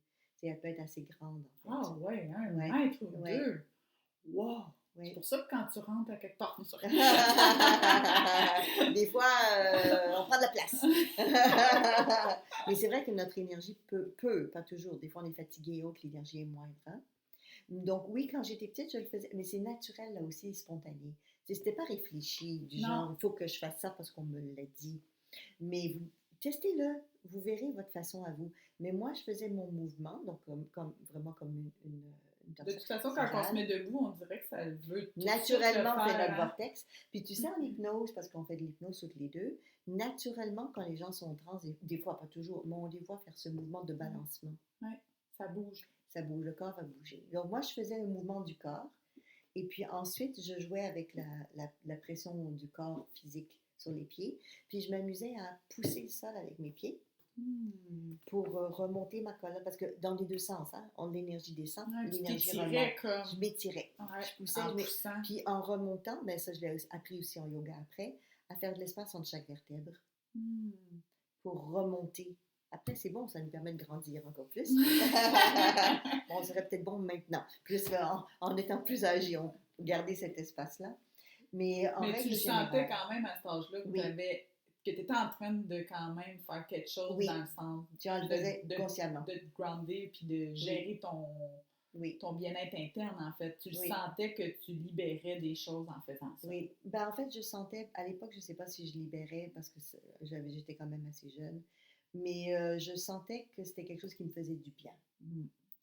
B: Elle peut être assez grande, en fait.
A: Ah ouais, 1 mètre ou 2. Wow! Oui. C'est pour ça que quand tu rentres à quelque part,
B: des fois, on prend de la place. Mais c'est vrai que notre énergie peut, pas toujours. Des fois, on est fatigué et autres, l'énergie est moindre. Hein? Donc oui, quand j'étais petite, je le faisais. Mais c'est naturel, là aussi, spontané. C'était pas réfléchi, du genre, il faut que je fasse ça parce qu'on me l'a dit. Mais vous testez-le, vous verrez votre façon à vous. Mais moi, je faisais mon mouvement, donc vraiment comme une
A: de toute façon, quand on se met debout, on dirait que ça veut tout
B: naturellement, on fait notre vortex. Puis tu sais, en hypnose, parce qu'on fait de l'hypnose toutes les deux, naturellement, quand les gens sont en transe, des fois, pas toujours, mais on les voit faire ce mouvement de balancement.
A: Oui, ça bouge.
B: Ça bouge, le corps va bouger. Donc moi, je faisais le mouvement du corps. Et puis ensuite, je jouais avec la pression du corps physique sur les pieds. Puis je m'amusais à pousser le sol avec mes pieds pour remonter ma colonne. Parce que dans les deux sens, hein, l'énergie descend, l'énergie remonte. Je m'étirais. Je poussais. Puis en remontant, ben ça je l'ai appris aussi en yoga après, à faire de l'espace entre chaque vertèbre pour remonter. Après, c'est bon, ça nous permet de grandir encore plus. Bon, on serait peut-être bon maintenant, plus en étant plus âgés, on garder cet espace-là. Mais
A: tu le sentais quand même à cet âge-là que tu avais que tu étais en train de quand même faire quelque chose
B: Oui,
A: dans le sens
B: je le faisais consciemment.
A: de te grounder puis de gérer
B: Oui.
A: ton bien-être interne, en fait. Tu le
B: Oui.
A: sentais que tu libérais des choses en faisant ça.
B: Oui. Ben, en fait, je sentais, à l'époque, je ne sais pas si je libérais parce que j'étais quand même assez jeune, mais je sentais que c'était quelque chose qui me faisait du bien.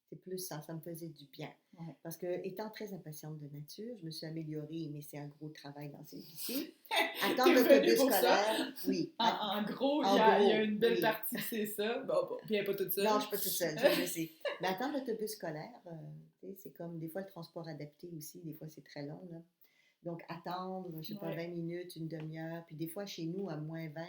B: C'est plus ça, ça me faisait du bien.
A: Ouais.
B: Parce que, étant très impatiente de nature, je me suis améliorée, mais c'est un gros travail dans cette vie-ci. Attendre l'autobus scolaire, oui.
A: En gros, il y a une belle partie, c'est ça. Bon, puis elle n'est pas toute seule.
B: Non, je ne suis pas toute seule, ça je sais. Mais attendre l'autobus scolaire, c'est comme des fois le transport adapté aussi, des fois c'est très long, là. Donc, attendre, je ne sais pas, 20 minutes, une demi-heure, puis des fois chez nous, à moins 20,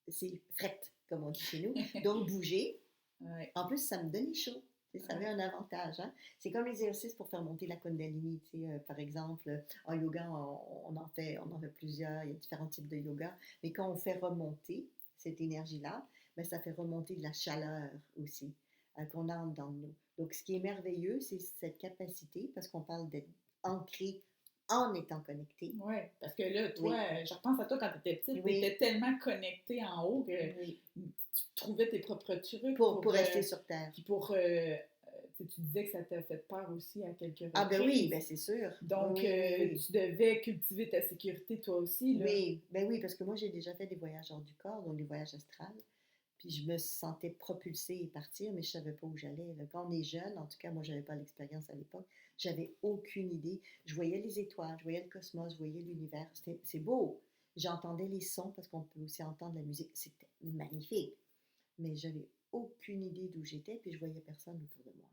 B: c'est frette, comme on dit chez nous. Donc, bouger.
A: Ouais.
B: En plus, ça me donnait chaud. Ça avait un avantage. Hein? C'est comme l'exercice pour faire monter la Kundalini. Par exemple, en yoga, on en fait plusieurs. Il y a différents types de yoga. Mais quand on fait remonter cette énergie-là, ben, ça fait remonter de la chaleur aussi qu'on a dans nous. Donc, ce qui est merveilleux, c'est cette capacité, parce qu'on parle d'être ancré en étant connecté.
A: Oui, parce que là, toi, je repense à toi quand tu étais petite, tu étais tellement connectée en haut que tu trouvais tes propres trucs
B: pour rester sur Terre.
A: Puis tu disais que ça t'a fait peur aussi à quelques reprises.
B: Ah ben oui, ben c'est sûr.
A: Donc, tu devais cultiver ta sécurité toi aussi. Là.
B: Oui, ben oui, parce que moi, j'ai déjà fait des voyages hors du corps, donc des voyages astrales. Puis je me sentais propulsée et partir, mais je ne savais pas où j'allais. Quand on est jeune, en tout cas, moi, je n'avais pas l'expérience à l'époque. J'avais aucune idée. Je voyais les étoiles, je voyais le cosmos, je voyais l'univers. C'est beau. J'entendais les sons, parce qu'on peut aussi entendre la musique. C'était magnifique. Mais je n'avais aucune idée d'où j'étais, puis je voyais personne autour de moi.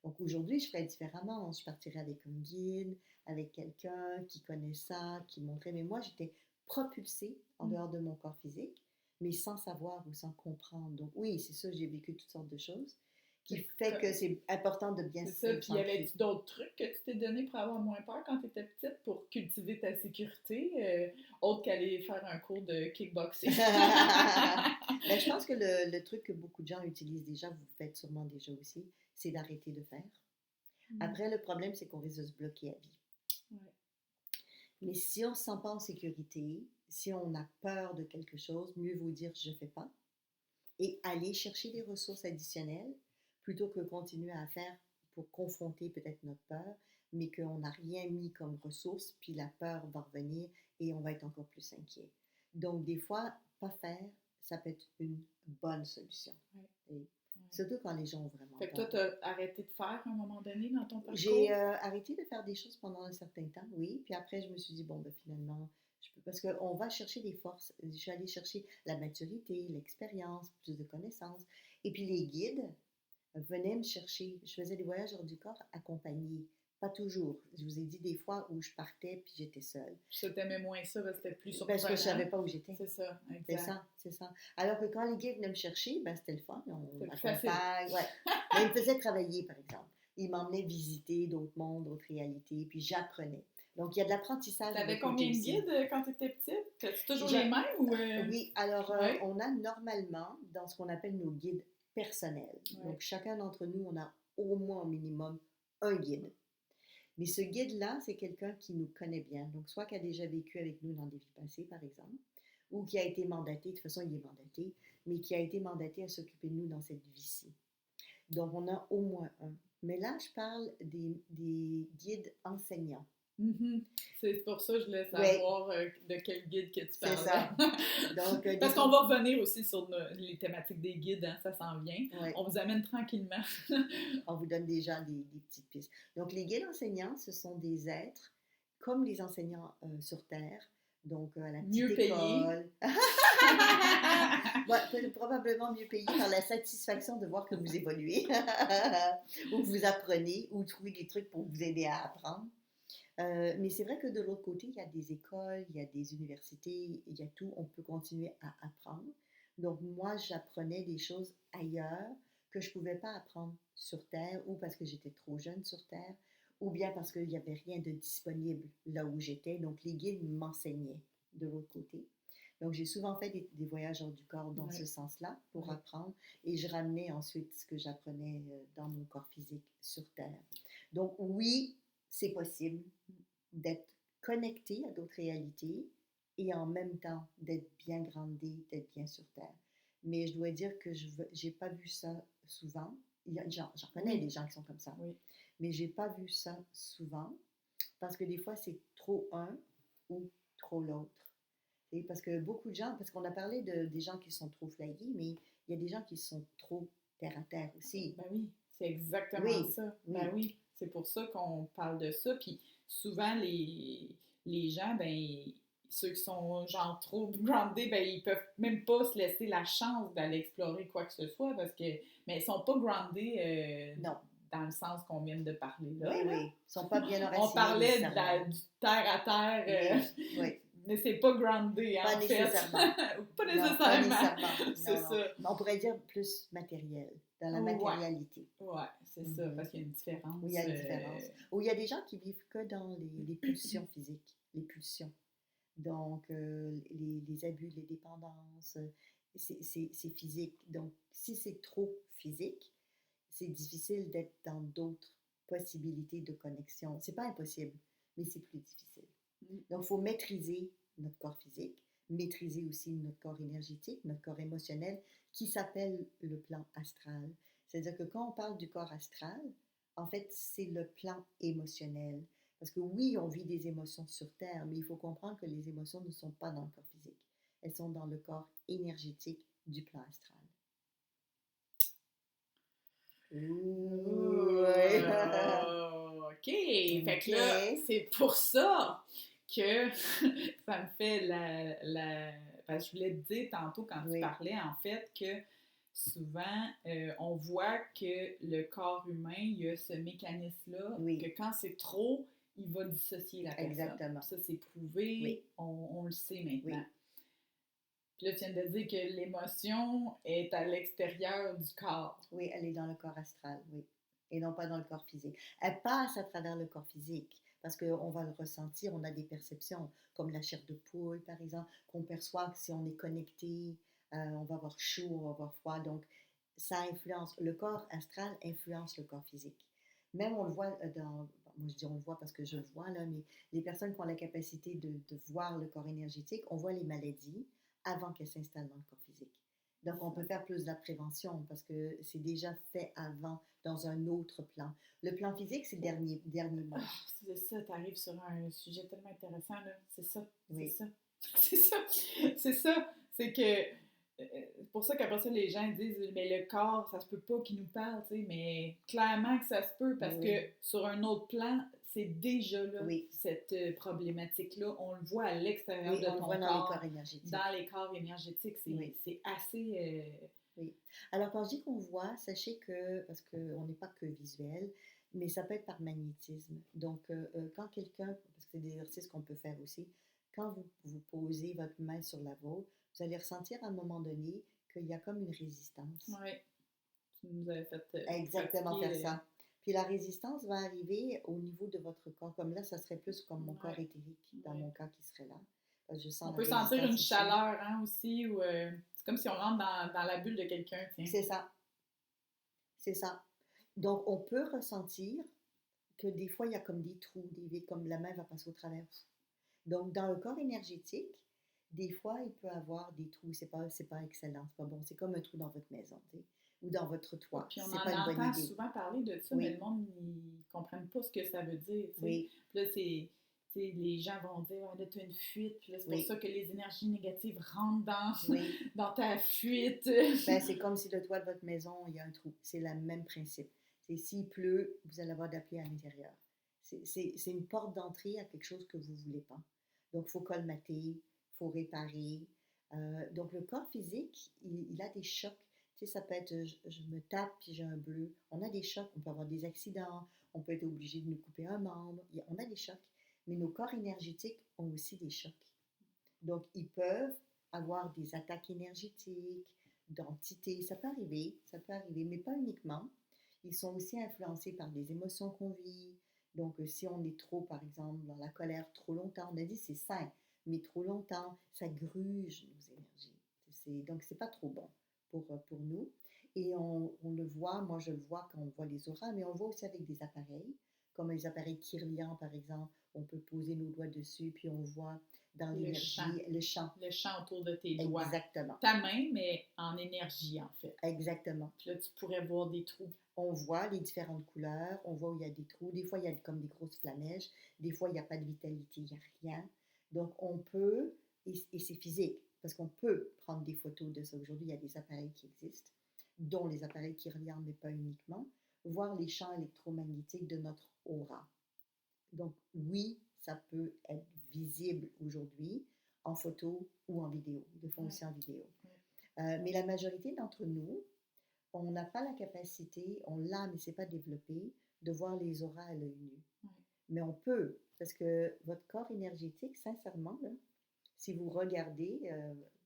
B: Donc aujourd'hui, je ferais différemment. Je partirais avec un guide, avec quelqu'un qui connaît ça, qui montrait. Mais moi, j'étais propulsée en dehors de mon corps physique, mais sans savoir ou sans comprendre. Donc oui, c'est ça, j'ai vécu toutes sortes de choses qui fait que c'est important de bien se
A: sentir. Puis y avait-tu d'autres trucs que tu t'es donné pour avoir moins peur quand tu étais petite pour cultiver ta sécurité, autre qu'aller faire un cours de kickboxing?
B: Ben, je pense que le truc que beaucoup de gens utilisent déjà, vous faites sûrement déjà aussi, c'est d'arrêter de faire. Après, le problème, c'est qu'on risque de se bloquer à vie.
A: Ouais.
B: Mais si on ne se sent pas en sécurité, si on a peur de quelque chose, mieux vaut dire je ne fais pas et aller chercher des ressources additionnelles plutôt que continuer à faire pour confronter peut-être notre peur, mais qu'on n'a rien mis comme ressource, puis la peur va revenir et on va être encore plus inquiet. Donc, des fois, pas faire, ça peut être une bonne solution. Ouais. Surtout quand les gens ont vraiment
A: peur. Fait que toi, tu as arrêté de faire à un moment donné dans ton parcours?
B: J'ai arrêté de faire des choses pendant un certain temps, oui. Puis après, je me suis dit, bon, ben finalement, parce qu'on va chercher des forces. Je suis allée chercher la maturité, l'expérience, plus de connaissances. Et puis les guides venaient me chercher. Je faisais des voyages hors du corps accompagnés. Pas toujours. Je vous ai dit des fois où je partais puis j'étais seule.
A: Je t'aimais moins ça parce que c'était plus surprenant.
B: Parce que je ne savais pas où j'étais.
A: C'est ça, exact.
B: C'est ça. Alors que quand les guides venaient me chercher, ben c'était le fun. On
A: accompagne.
B: Ouais. Mais ils me faisaient travailler, par exemple. Ils m'emmenaient visiter d'autres mondes, d'autres réalités, puis j'apprenais. Donc, il y a de l'apprentissage.
A: Tu avais combien de guides quand tu étais petite? As-tu toujours les mêmes? Ou
B: Oui, alors on a normalement, dans ce qu'on appelle nos guides personnels. Ouais. Donc, chacun d'entre nous, on a au moins au minimum un guide. Mais ce guide-là, c'est quelqu'un qui nous connaît bien. Donc, soit qui a déjà vécu avec nous dans des vies passées, par exemple, ou qui a été mandaté, de toute façon, il est mandaté, mais qui a été mandaté à s'occuper de nous dans cette vie-ci. Donc, on a au moins un. Mais là, je parle des guides enseignants.
A: C'est pour ça que je voulais savoir de quel guide que tu parlais.
B: C'est ça. Donc,
A: parce qu'on va revenir aussi sur les thématiques des guides, hein, ça s'en vient.
B: Ouais.
A: On vous amène tranquillement.
B: On vous donne déjà des petites pistes. Donc, les guides enseignants, ce sont des êtres comme les enseignants sur Terre, donc à la petite
A: mieux
B: école. Probablement mieux payé par la satisfaction de voir que vous évoluez, ou que vous apprenez, ou trouvez des trucs pour vous aider à apprendre. Mais c'est vrai que de l'autre côté, il y a des écoles, il y a des universités, il y a tout, on peut continuer à apprendre. Donc moi, j'apprenais des choses ailleurs que je ne pouvais pas apprendre sur Terre, ou parce que j'étais trop jeune sur Terre, ou bien parce qu'il n'y avait rien de disponible là où j'étais. Donc les guides m'enseignaient de l'autre côté. Donc j'ai souvent fait des voyages hors du corps dans ce sens-là pour apprendre, et je ramenais ensuite ce que j'apprenais dans mon corps physique sur Terre. Donc oui, c'est possible d'être connecté à d'autres réalités et en même temps d'être bien groundé, d'être bien sur terre. Mais je dois dire que je n'ai pas vu ça souvent. J'en connais des gens qui sont comme ça, mais je n'ai pas vu ça souvent parce que des fois, c'est trop un ou trop l'autre. Et parce que beaucoup de gens, parce qu'on a parlé des gens qui sont trop flyés, mais il y a des gens qui sont trop terre à terre aussi.
A: Ben oui, c'est exactement ça. Ben oui, c'est pour ça qu'on parle de ça. Puis souvent, les gens, ben, ceux qui sont genre trop groundés, ben, ils peuvent même pas se laisser la chance d'aller explorer quoi que ce soit parce que, mais ils sont pas groundés.
B: Non.
A: Dans le sens qu'on vient de parler là.
B: Oui, oui. Ils ne sont pas bien enracinés.
A: On parlait du terre à terre.
B: Oui.
A: Mais c'est pas groundé,
B: pas
A: en
B: nécessairement.
A: fait. Pas nécessairement.
B: Non, pas nécessairement.
A: C'est ça.
B: On pourrait dire plus matériel, dans la matérialité.
A: Oui, c'est ça, parce qu'il y a une différence.
B: Oui, il y a une différence. Ou il y a des gens qui vivent que dans les pulsions physiques, les pulsions. Donc, les abus, les dépendances, c'est physique. Donc, si c'est trop physique, c'est difficile d'être dans d'autres possibilités de connexion. C'est pas impossible, mais c'est plus difficile. Donc, il faut maîtriser notre corps physique, maîtriser aussi notre corps énergétique, notre corps émotionnel, qui s'appelle le plan astral. C'est-à-dire que quand on parle du corps astral, en fait, c'est le plan émotionnel. Parce que oui, on vit des émotions sur Terre, mais il faut comprendre que les émotions ne sont pas dans le corps physique. Elles sont dans le corps énergétique du plan astral.
A: OK. Fait que là, c'est pour ça que ça me fait parce que je voulais te dire tantôt quand tu parlais, en fait, que souvent, on voit que le corps humain, il y a ce mécanisme-là, que quand c'est trop, il va dissocier la personne.
B: Exactement.
A: Ça, c'est prouvé, on le sait maintenant. Puis là, tu viens de dire que l'émotion est à l'extérieur du corps.
B: Oui, elle est dans le corps astral, oui. Et non pas dans le corps physique. Elle passe à travers le corps physique parce qu'on va le ressentir, on a des perceptions, comme la chair de poule, par exemple, qu'on perçoit que si on est connecté, on va avoir chaud, on va avoir froid. Donc, ça influence, le corps astral influence le corps physique. Même on le voit dans, moi je dis on le voit parce que je le vois là, mais les personnes qui ont la capacité de voir le corps énergétique, on voit les maladies avant qu'elles s'installent dans le corps physique. Donc, on peut faire plus de la prévention parce que c'est déjà fait avant dans un autre plan. Le plan physique, c'est le dernier mot.
A: C'est ça, tu arrives sur un sujet tellement intéressant, là. C'est ça.
B: Oui.
A: C'est ça. C'est ça. C'est ça. C'est que c'est pour ça qu'après ça, les gens disent mais le corps, ça se peut pas qu'il nous parle, tu sais, mais clairement que ça se peut parce que sur un autre plan, c'est déjà là, cette problématique-là. On le voit à l'extérieur de ton corps.
B: Dans les corps énergétiques.
A: Dans les corps énergétiques, c'est assez...
B: Oui. Alors, quand je dis qu'on voit, sachez que, parce qu'on n'est pas que visuel, mais ça peut être par magnétisme. Donc, quand quelqu'un, parce que c'est des exercices qu'on peut faire aussi, quand vous posez votre main sur la vôtre, vous allez ressentir à un moment donné qu'il y a comme une résistance.
A: Oui, qui nous avait fait
B: exactement faire ça. Puis la résistance va arriver au niveau de votre corps. Comme là, ça serait plus comme mon corps éthérique, dans mon cas, qui serait là. Je sens
A: on peut sentir une chaleur aussi, ou c'est comme si on rentre dans la bulle de quelqu'un.
B: C'est ça. C'est ça. Donc, on peut ressentir que des fois, il y a comme des trous, des vides, comme la main va passer au travers. Donc, dans le corps énergétique, des fois, il peut y avoir des trous. C'est pas excellent, c'est pas bon. C'est comme un trou dans votre maison, tu sais, ou dans votre toit.
A: Puis on entend souvent parler de ça, mais le monde ne comprenne pas ce que ça veut dire. Puis là, les gens vont dire là, tu as une fuite, puis là, c'est pour ça que les énergies négatives rentrent dans ta fuite.
B: Ben, c'est comme si le toit de votre maison, il y a un trou. C'est le même principe. C'est s'il pleut, vous allez avoir de la pluie à l'intérieur. C'est une porte d'entrée à quelque chose que vous ne voulez pas. Donc, il faut colmater, il faut réparer. Donc, le corps physique, il a des chocs. Tu sais, ça peut être, je me tape puis j'ai un bleu. On a des chocs, on peut avoir des accidents, on peut être obligé de nous couper un membre. On a des chocs. Mais nos corps énergétiques ont aussi des chocs. Donc, ils peuvent avoir des attaques énergétiques, d'entités. Ça peut arriver, mais pas uniquement. Ils sont aussi influencés par des émotions qu'on vit. Donc, si on est trop, par exemple, dans la colère trop longtemps, on a dit c'est sain, mais trop longtemps, ça gruge nos énergies. Donc, c'est pas trop bon pour nous. Et on le voit, moi je le vois quand on voit les auras, mais on le voit aussi avec des appareils, comme les appareils Kirlian, par exemple. On peut poser nos doigts dessus, puis on voit dans l'énergie, le champ.
A: Le champ autour de tes doigts.
B: Exactement.
A: Ta main, mais en énergie, en fait.
B: Exactement.
A: Puis là, tu pourrais voir des trous.
B: On voit les différentes couleurs, on voit où il y a des trous. Des fois, il y a comme des grosses flamèches. Des fois, il n'y a pas de vitalité, il n'y a rien. Donc, on peut, et c'est physique, parce qu'on peut prendre des photos de ça. Aujourd'hui, il y a des appareils qui existent, dont les appareils qui regardent, mais pas uniquement, voir les champs électromagnétiques de notre aura. Donc, oui, ça peut être visible aujourd'hui en photo ou en vidéo. Ils le font aussi en vidéo. Mais la majorité d'entre nous, on n'a pas la capacité, on l'a, mais ce n'est pas développé, de voir les auras à l'œil nu. Mais on peut, parce que votre corps énergétique, sincèrement, là, si vous regardez...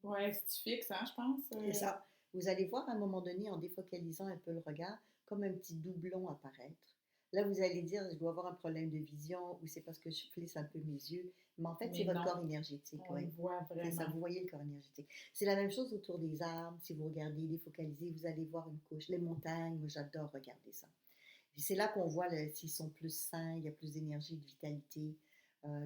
A: c'est fixe, hein, je pense.
B: C'est ça. Vous allez voir à un moment donné, en défocalisant un peu le regard, comme un petit doublon apparaître. Là, vous allez dire, je dois avoir un problème de vision ou c'est parce que je plisse un peu mes yeux. Mais en fait, c'est votre corps énergétique.
A: On le voit vraiment.
B: C'est ça, vous voyez le corps énergétique. C'est la même chose autour des arbres. Si vous regardez, défocalisez, vous allez voir une couche. Les montagnes, moi, j'adore regarder ça. Puis c'est là qu'on voit s'ils sont plus sains, il y a plus d'énergie, de vitalité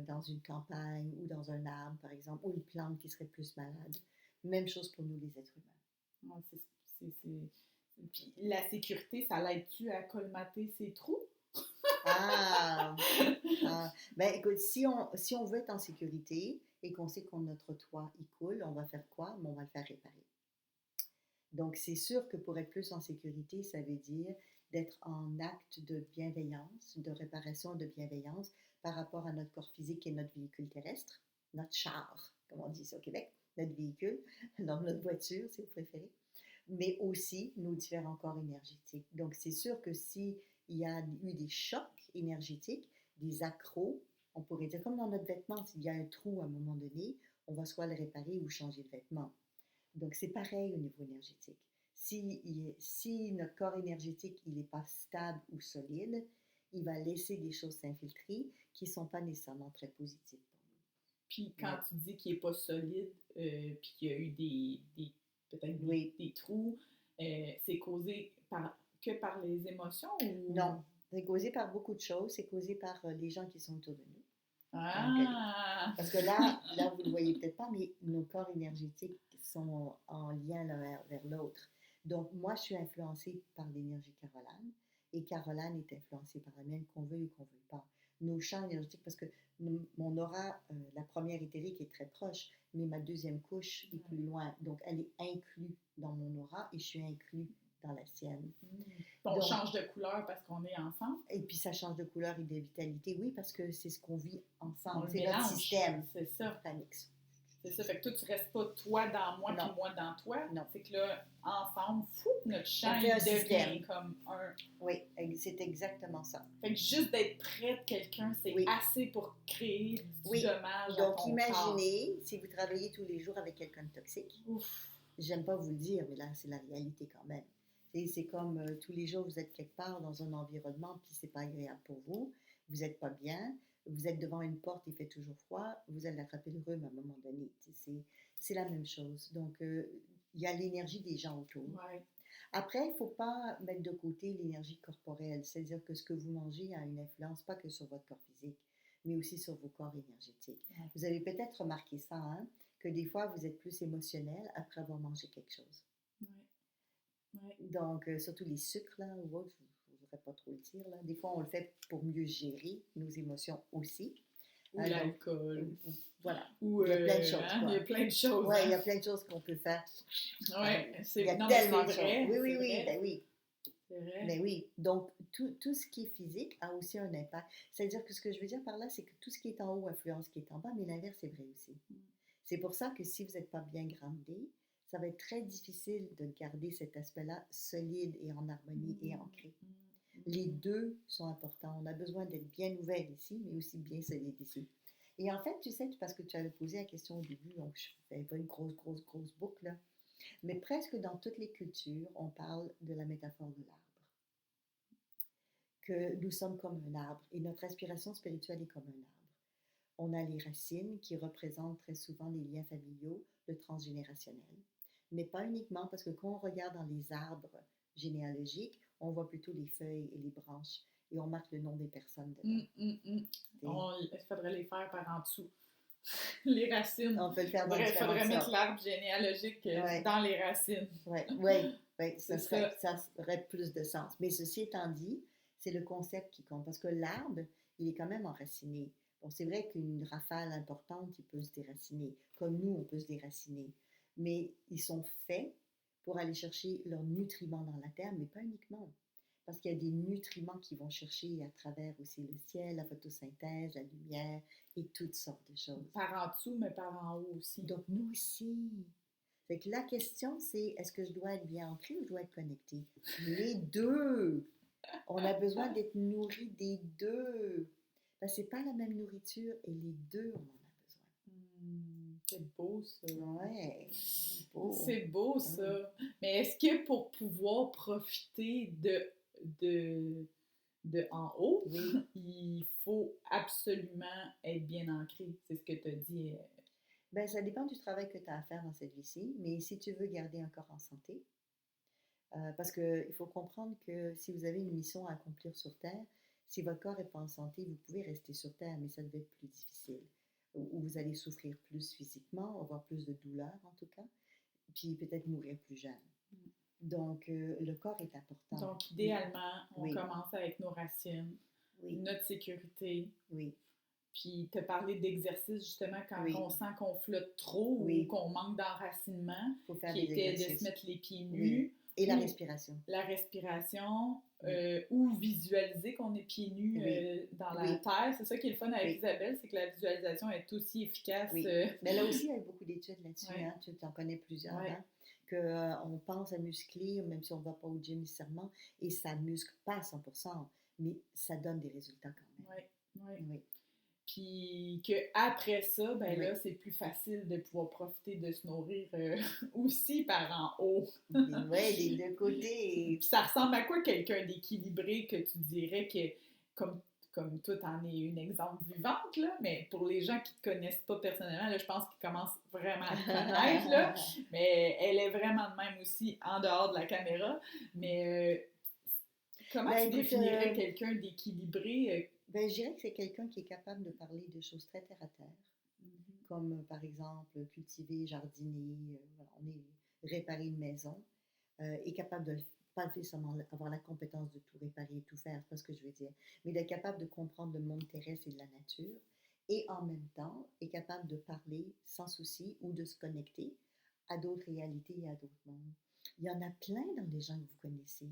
B: dans une campagne ou dans un arbre, par exemple, ou une plante qui serait plus malade. Même chose pour nous, les êtres humains.
A: Puis la sécurité, ça l'aide-tu à colmater ces trous?
B: Ben écoute, si on veut être en sécurité et qu'on sait que notre toit il coule, on va faire quoi? On va le faire réparer. Donc c'est sûr que pour être plus en sécurité, ça veut dire d'être en acte de bienveillance, de réparation, de bienveillance par rapport à notre corps physique et notre véhicule terrestre, notre char, comme on dit ça au Québec, notre véhicule, donc notre voiture si vous préférez, mais aussi nos différents corps énergétiques. Donc c'est sûr que si il y a eu des chocs énergétiques, des accros, on pourrait dire comme dans notre vêtement, s'il y a un trou à un moment donné, on va soit le réparer ou changer de vêtement. Donc c'est pareil au niveau énergétique. Si notre corps énergétique il n'est pas stable ou solide, il va laisser des choses s'infiltrer qui ne sont pas nécessairement très positives pour nous.
A: Puis quand tu dis qu'il n'est pas solide, puis qu'il y a eu peut-être des trous, c'est causé que par les émotions ou...
B: Non, c'est causé par beaucoup de choses. C'est causé par les gens qui sont autour de nous. Parce que là, vous ne le voyez peut-être pas, mais nos corps énergétiques sont en lien l'un vers l'autre. Donc, moi, je suis influencée par l'énergie Caroline et Caroline est influencée par la mienne, qu'on veuille ou qu'on ne veuille pas. Nos champs énergétiques, parce que mon aura, la première éthérique est très proche, mais ma deuxième couche est plus loin. Donc, elle est inclue dans mon aura et je suis inclus dans la sienne.
A: On change de couleur parce qu'on est ensemble.
B: Et puis ça change de couleur et de vitalité, oui, parce que c'est ce qu'on vit ensemble.
A: C'est notre système.
B: C'est ça. Ça mixe.
A: C'est ça. Fait que toi, tu ne restes pas toi dans moi puis moi dans toi.
B: Non.
A: C'est que là, ensemble, notre champ il devient comme un.
B: Oui, c'est exactement ça.
A: Fait que juste d'être près de quelqu'un, c'est assez pour créer du dommage.
B: Donc, imaginez si vous travaillez tous les jours avec quelqu'un de toxique.
A: Ouf.
B: J'aime pas vous le dire, mais là, c'est la réalité quand même. C'est comme tous les jours, vous êtes quelque part dans un environnement, puis c'est pas agréable pour vous, vous n'êtes pas bien, vous êtes devant une porte, il fait toujours froid, vous allez attraper le rhume à un moment donné. C'est la même chose. Donc, il y a l'énergie des gens autour.
A: Ouais.
B: Après, il ne faut pas mettre de côté l'énergie corporelle, c'est-à-dire que ce que vous mangez a une influence pas que sur votre corps physique, mais aussi sur vos corps énergétiques. Ouais. Vous avez peut-être remarqué ça, hein, que des fois, vous êtes plus émotionnel après avoir mangé quelque chose.
A: Ouais.
B: Donc, surtout les sucres, là, je ne voudrais pas trop le dire. Là. Des fois, on le fait pour mieux gérer nos émotions aussi.
A: Ou l'alcool.
B: Voilà.
A: Ou,
B: il y a plein de choses.
A: Hein, il y a plein de choses.
B: Oui, il y a plein de choses qu'on peut faire.
A: Ouais,
B: il y a tellement de choses. Oui,
A: oui.
B: C'est vrai. Mais oui. Donc, tout ce qui est physique a aussi un impact. C'est-à-dire que ce que je veux dire par là, c'est que tout ce qui est en haut influence ce qui est en bas, mais l'inverse est vrai aussi. C'est pour ça que si vous n'êtes pas bien groundé, ça va être très difficile de garder cet aspect-là solide et en harmonie et ancré. Les deux sont importants. On a besoin d'être bien ouvert ici, mais aussi bien solide ici. Et en fait, tu sais, parce que tu avais posé la question au début, donc je ne fais pas une grosse boucle, là, mais presque dans toutes les cultures, on parle de la métaphore de l'arbre. Que nous sommes comme un arbre et notre aspiration spirituelle est comme un arbre. On a les racines qui représentent très souvent les liens familiaux, le transgénérationnel. Mais pas uniquement, parce que quand on regarde dans les arbres généalogiques, on voit plutôt les feuilles et les branches et on marque le nom des personnes dedans.
A: Il faudrait les faire par en dessous. Les racines.
B: On peut le faire dans
A: Il
B: différentes
A: faudrait mettre
B: sortes.
A: l'arbre généalogique dans les racines.
B: Oui, ça aurait plus de sens. Mais ceci étant dit, c'est le concept qui compte. Parce que l'arbre, il est quand même enraciné. Bon, c'est vrai qu'une rafale importante, il peut se déraciner. Comme nous, on peut se déraciner. Mais ils sont faits pour aller chercher leurs nutriments dans la terre, mais pas uniquement. Parce qu'il y a des nutriments qui vont chercher à travers aussi le ciel, la photosynthèse, la lumière et toutes sortes de choses.
A: Par en dessous, mais par en haut aussi.
B: Donc, nous aussi. Fait que la question, c'est est-ce que je dois être bien ancrée ou je dois être connectée? Les deux! On a besoin d'être nourri des deux. Parce que c'est pas la même nourriture et les deux, on en a besoin.
A: C'est beau, ça.
B: Ouais,
A: c'est beau. C'est beau, ça. Mais est-ce que pour pouvoir profiter de en haut, il faut absolument être bien ancré? C'est ce que tu as dit.
B: Ben, ça dépend du travail que tu as à faire dans cette vie-ci, mais si tu veux garder un corps en santé, parce qu'il faut comprendre que si vous avez une mission à accomplir sur Terre, si votre corps n'est pas en santé, vous pouvez rester sur Terre, mais ça devait être plus difficile. Ou vous allez souffrir plus physiquement, avoir plus de douleurs en tout cas, puis peut-être mourir plus jeune. Donc, le corps est important.
A: Donc, idéalement, on commence avec nos racines, notre sécurité. Puis, te parler d'exercice, justement, quand on sent qu'on flotte trop ou qu'on manque d'enracinement, qui était de se mettre les pieds nus.
B: Et la respiration.
A: La respiration, ou visualiser qu'on est pieds nus dans la terre. C'est ça qui est le fun avec Isabelle, c'est que la visualisation est aussi efficace.
B: Mais là aussi, il y a beaucoup d'études là-dessus. Hein? Tu en connais plusieurs. Hein? Qu'on pense à muscler, même si on ne va pas au gym nécessairement, et ça ne muscle pas à 100%, mais ça donne des résultats quand même. Oui.
A: Puis qu'après ça, ben là, c'est plus facile de pouvoir profiter de se nourrir aussi par en haut.
B: Des deux côtés.
A: Puis ça ressemble à quoi quelqu'un d'équilibré que tu dirais que, comme toi, t'en es une exemple vivante, là, mais pour les gens qui ne te connaissent pas personnellement, là, je pense qu'ils commencent vraiment à te connaître, là, mais elle est vraiment de même aussi en dehors de la caméra. Mais comment tu définirais quelqu'un d'équilibré?
B: Ben, je dirais que c'est quelqu'un qui est capable de parler de choses très terre à terre, comme par exemple cultiver, jardiner, réparer une maison, est capable de pas nécessairement avoir la compétence de tout réparer et tout faire, c'est pas ce que je veux dire, mais d'être capable de comprendre le monde terrestre et de la nature, et en même temps est capable de parler sans souci ou de se connecter à d'autres réalités et à d'autres mondes. Il y en a plein dans les gens que vous connaissez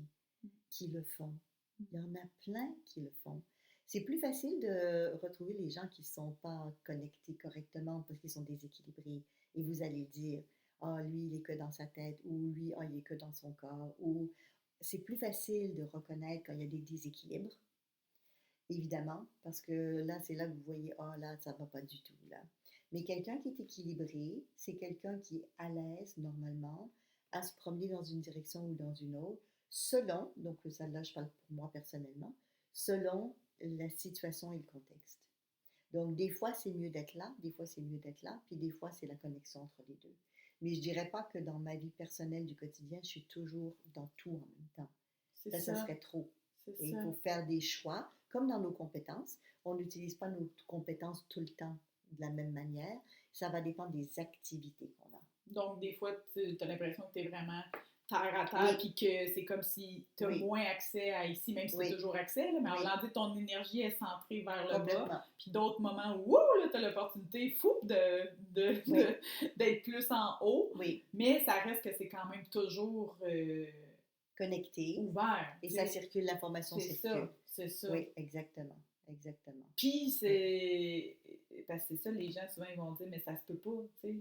B: qui le font. Il y en a plein qui le font. C'est plus facile de retrouver les gens qui ne sont pas connectés correctement parce qu'ils sont déséquilibrés. Et vous allez dire, lui, il est que dans sa tête, ou lui, il est que dans son corps. Ou c'est plus facile de reconnaître quand il y a des déséquilibres, évidemment, parce que là, c'est là que vous voyez, là, ça ne va pas du tout, là. Mais quelqu'un qui est équilibré, c'est quelqu'un qui est à l'aise, normalement, à se promener dans une direction ou dans une autre, selon, donc ça là, je parle pour moi personnellement, selon la situation et le contexte. Donc, des fois, c'est mieux d'être là, des fois, c'est mieux d'être là, puis des fois, c'est la connexion entre les deux. Mais je ne dirais pas que dans ma vie personnelle du quotidien, je suis toujours dans tout en même temps. Ça serait trop. Et il faut faire des choix, comme dans nos compétences. On n'utilise pas nos compétences tout le temps de la même manière. Ça va dépendre des activités qu'on a.
A: Donc, des fois, tu as l'impression que tu es vraiment terre à terre, puis que c'est comme si tu as moins accès à ici, même si tu as toujours accès, là, mais en voulant dire ton énergie est centrée vers le bas, puis d'autres moments où tu as l'opportunité d'être plus en haut, mais ça reste que c'est quand même toujours
B: connecté,
A: ouvert.
B: Et ça circule, l'information circule.
A: C'est ça.
B: Oui, exactement.
A: Puis c'est... Parce que c'est ça, les gens souvent ils vont dire, mais ça se peut pas, tu sais.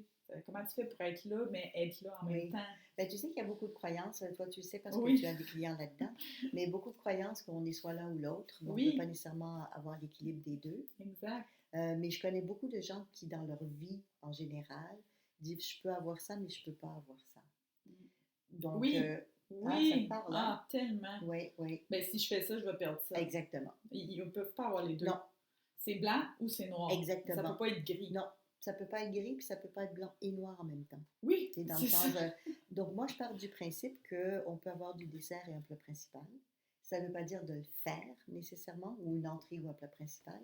A: Comment tu fais pour être là, mais être là en même temps?
B: Ben, tu sais qu'il y a beaucoup de croyances, toi tu le sais parce que tu as des clients là-dedans, mais beaucoup de croyances qu'on est soit l'un ou l'autre, on ne peut pas nécessairement avoir l'équilibre des deux.
A: Exact.
B: Mais je connais beaucoup de gens qui, dans leur vie en général, disent je peux avoir ça, mais je ne peux pas avoir ça. Donc, ça te parle, hein?
A: Tellement.
B: Oui.
A: Ben, si je fais ça, je vais perdre ça.
B: Exactement.
A: Ils ne peuvent pas avoir les deux.
B: Non.
A: C'est blanc ou c'est noir.
B: Exactement.
A: Ça ne peut pas être gris.
B: Non. Ça ne peut pas être gris, puis ça ne peut pas être blanc et noir en même temps.
A: Oui,
B: c'est dans le sens Donc, moi, je pars du principe qu'on peut avoir du dessert et un plat principal. Ça ne veut pas dire de le faire, nécessairement, ou une entrée ou un plat principal.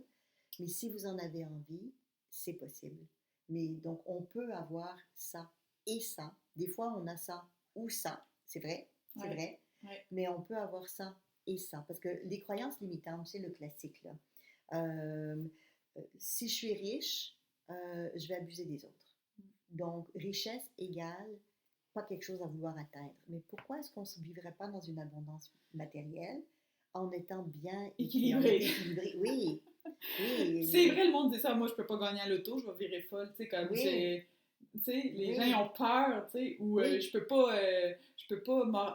B: Mais si vous en avez envie, c'est possible. Mais donc, on peut avoir ça et ça. Des fois, on a ça ou ça, c'est vrai, mais on peut avoir ça et ça. Parce que les croyances limitantes, c'est le classique, là. Euh, si je suis riche, je vais abuser des autres. Donc, richesse égale pas quelque chose à vouloir atteindre. Mais pourquoi est-ce qu'on ne vivrait pas dans une abondance matérielle en étant bien
A: équilibré?
B: Oui.
A: C'est vrai, le monde dit ça. Moi, je peux pas gagner à l'auto, je vais virer folle. Tu sais, comme j'ai. Tu sais, les gens ils ont peur, tu sais, ou je peux pas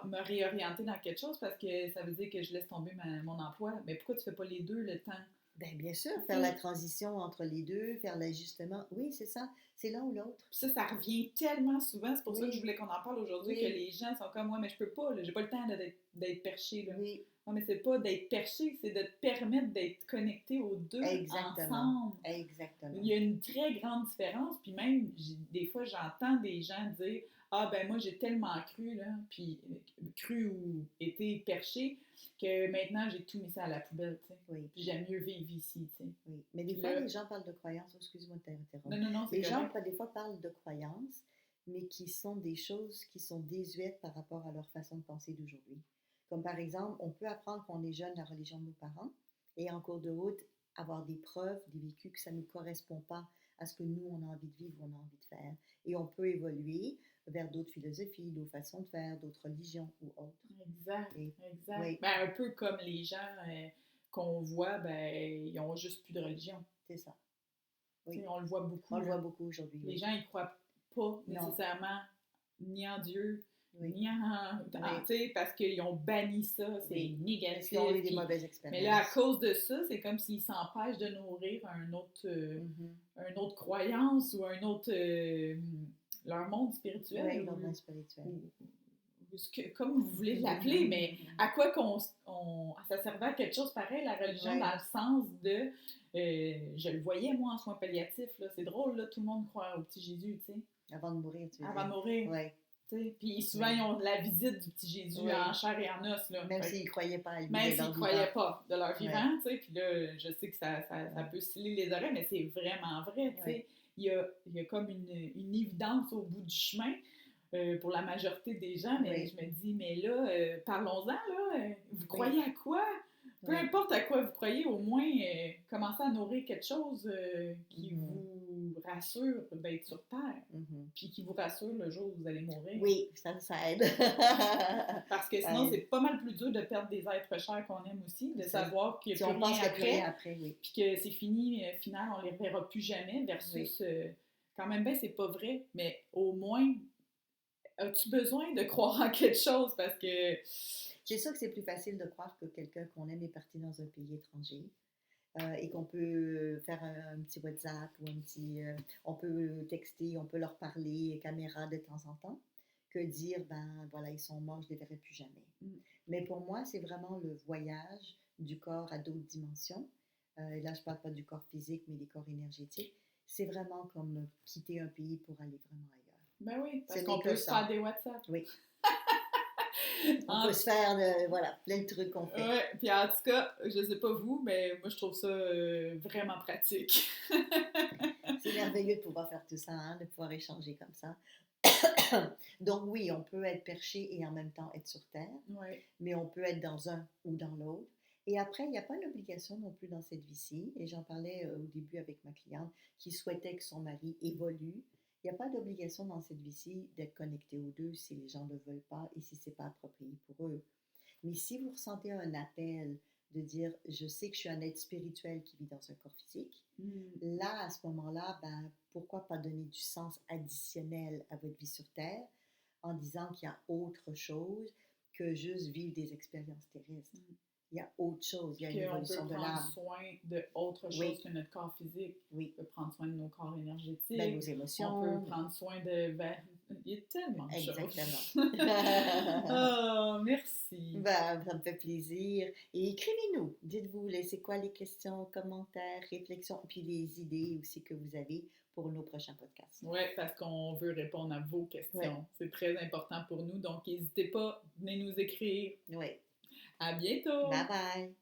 A: me réorienter dans quelque chose parce que ça veut dire que je laisse tomber mon emploi. Mais pourquoi tu fais pas les deux le temps?
B: Bien sûr, faire la transition entre les deux, faire l'ajustement. Oui, c'est ça. C'est l'un ou l'autre.
A: Ça revient tellement souvent. C'est pour ça que je voulais qu'on en parle aujourd'hui, que les gens sont comme moi, mais je peux pas, là, j'ai pas le temps d'être perché. Là.
B: Oui.
A: Non, mais c'est pas d'être perché, c'est de te permettre d'être connecté aux deux ensemble.
B: Exactement.
A: Il y a une très grande différence. Puis même, des fois, j'entends des gens dire « Ah, ben moi, j'ai tellement cru, là, puis cru ou été perché, que maintenant, j'ai tout mis ça à la poubelle, tu sais.
B: Oui.
A: Puis j'aime mieux vivre ici, tu sais. »
B: Oui. Mais des fois, les gens parlent de croyances. Excuse-moi de t'interrompre.
A: Non, c'est
B: les gens,
A: correct.
B: des fois, parlent de croyances, mais qui sont des choses qui sont désuètes par rapport à leur façon de penser d'aujourd'hui. Comme par exemple, on peut apprendre quand on est jeune la religion de nos parents et en cours de route, avoir des preuves, des vécus que ça ne correspond pas à ce que nous, on a envie de vivre ou on a envie de faire. Et on peut évoluer vers d'autres philosophies, d'autres façons de faire, d'autres religions ou autres.
A: Exact. Oui. Ben, un peu comme les gens qu'on voit, ben, ils n'ont juste plus de religion.
B: C'est ça.
A: Oui. On le voit beaucoup.
B: On le voit beaucoup aujourd'hui.
A: Les gens, ils ne croient pas nécessairement ni en Dieu, ni parce qu'ils ont banni ça, c'est négatif.
B: Ils ont eu des mauvaises expériences.
A: Mais là, à cause de ça, c'est comme s'ils s'empêchent de nourrir un autre croyance ou un autre leur monde spirituel.
B: Oui, leur monde spirituel.
A: Comme vous voulez l'appeler, mais à quoi ça servait à quelque chose pareil, la religion, dans le sens de je le voyais moi en soins palliatifs, là, c'est drôle, là, tout le monde croit au petit Jésus, tu sais.
B: Avant de mourir, tu veux
A: Avant de mourir.
B: Oui.
A: Puis souvent, ils ont la visite du petit Jésus en chair et en os. Là.
B: Même s'ils ne croyaient pas à lui.
A: Même s'ils ne croyaient pas de leur vivant. Puis là, je sais que ça peut sciller les oreilles, mais c'est vraiment vrai. Il y a comme une évidence au bout du chemin pour la majorité des gens, mais je me dis, mais là, parlons-en, là. Vous croyez à quoi? Peu importe à quoi vous croyez, au moins, commencez à nourrir quelque chose qui vous rassure d'être sur Terre, puis qui vous rassure le jour où vous allez mourir.
B: Oui, ça aide.
A: Parce que sinon, c'est pas mal plus dur de perdre des êtres chers qu'on aime aussi, de savoir qu'il n'y a plus rien après, puis que c'est fini, final, on les reverra plus jamais, versus, quand même, c'est pas vrai, mais au moins, as-tu besoin de croire en quelque chose? Parce que...
B: C'est sûr que c'est plus facile de croire que quelqu'un qu'on aime est parti dans un pays étranger et qu'on peut faire un petit WhatsApp ou on peut texter, on peut leur parler caméra de temps en temps, que dire, voilà, ils sont morts, je ne les verrai plus jamais. Mais pour moi, c'est vraiment le voyage du corps à d'autres dimensions. Et là, je ne parle pas du corps physique, mais des corps énergétiques. C'est vraiment comme quitter un pays pour aller vraiment ailleurs.
A: Ben oui, parce qu'on peut se faire des WhatsApp.
B: Oui. On peut se faire plein de trucs qu'on fait.
A: Oui, puis en tout cas, je sais pas vous, mais moi je trouve ça vraiment pratique.
B: C'est merveilleux de pouvoir faire tout ça, de pouvoir échanger comme ça. Donc oui, on peut être perché et en même temps être sur Terre, mais on peut être dans un ou dans l'autre. Et après, il n'y a pas d'obligation non plus dans cette vie-ci. Et j'en parlais au début avec ma cliente qui souhaitait que son mari évolue. Il n'y a pas d'obligation dans cette vie-ci d'être connecté aux deux si les gens ne le veulent pas et si ce n'est pas approprié pour eux. Mais si vous ressentez un appel de dire « je sais que je suis un être spirituel qui vit dans un corps physique », là, à ce moment-là, pourquoi pas donner du sens additionnel à votre vie sur Terre en disant qu'il y a autre chose que juste vivre des expériences terrestres. Il y a autre chose, il y a une évolution de l'âme.
A: On peut prendre soin d'autre chose que notre corps physique. On peut prendre soin de nos corps énergétiques.
B: Nos émotions.
A: On peut prendre soin de... il y a tellement de choses.
B: Exactement.
A: Oh, merci.
B: Ça me fait plaisir. Et écrivez-nous. Dites-vous, c'est quoi les questions, commentaires, réflexions, puis les idées aussi que vous avez pour nos prochains podcasts.
A: Oui, parce qu'on veut répondre à vos questions. C'est très important pour nous. Donc, n'hésitez pas, venez nous écrire.
B: Oui.
A: À bientôt!
B: Bye bye!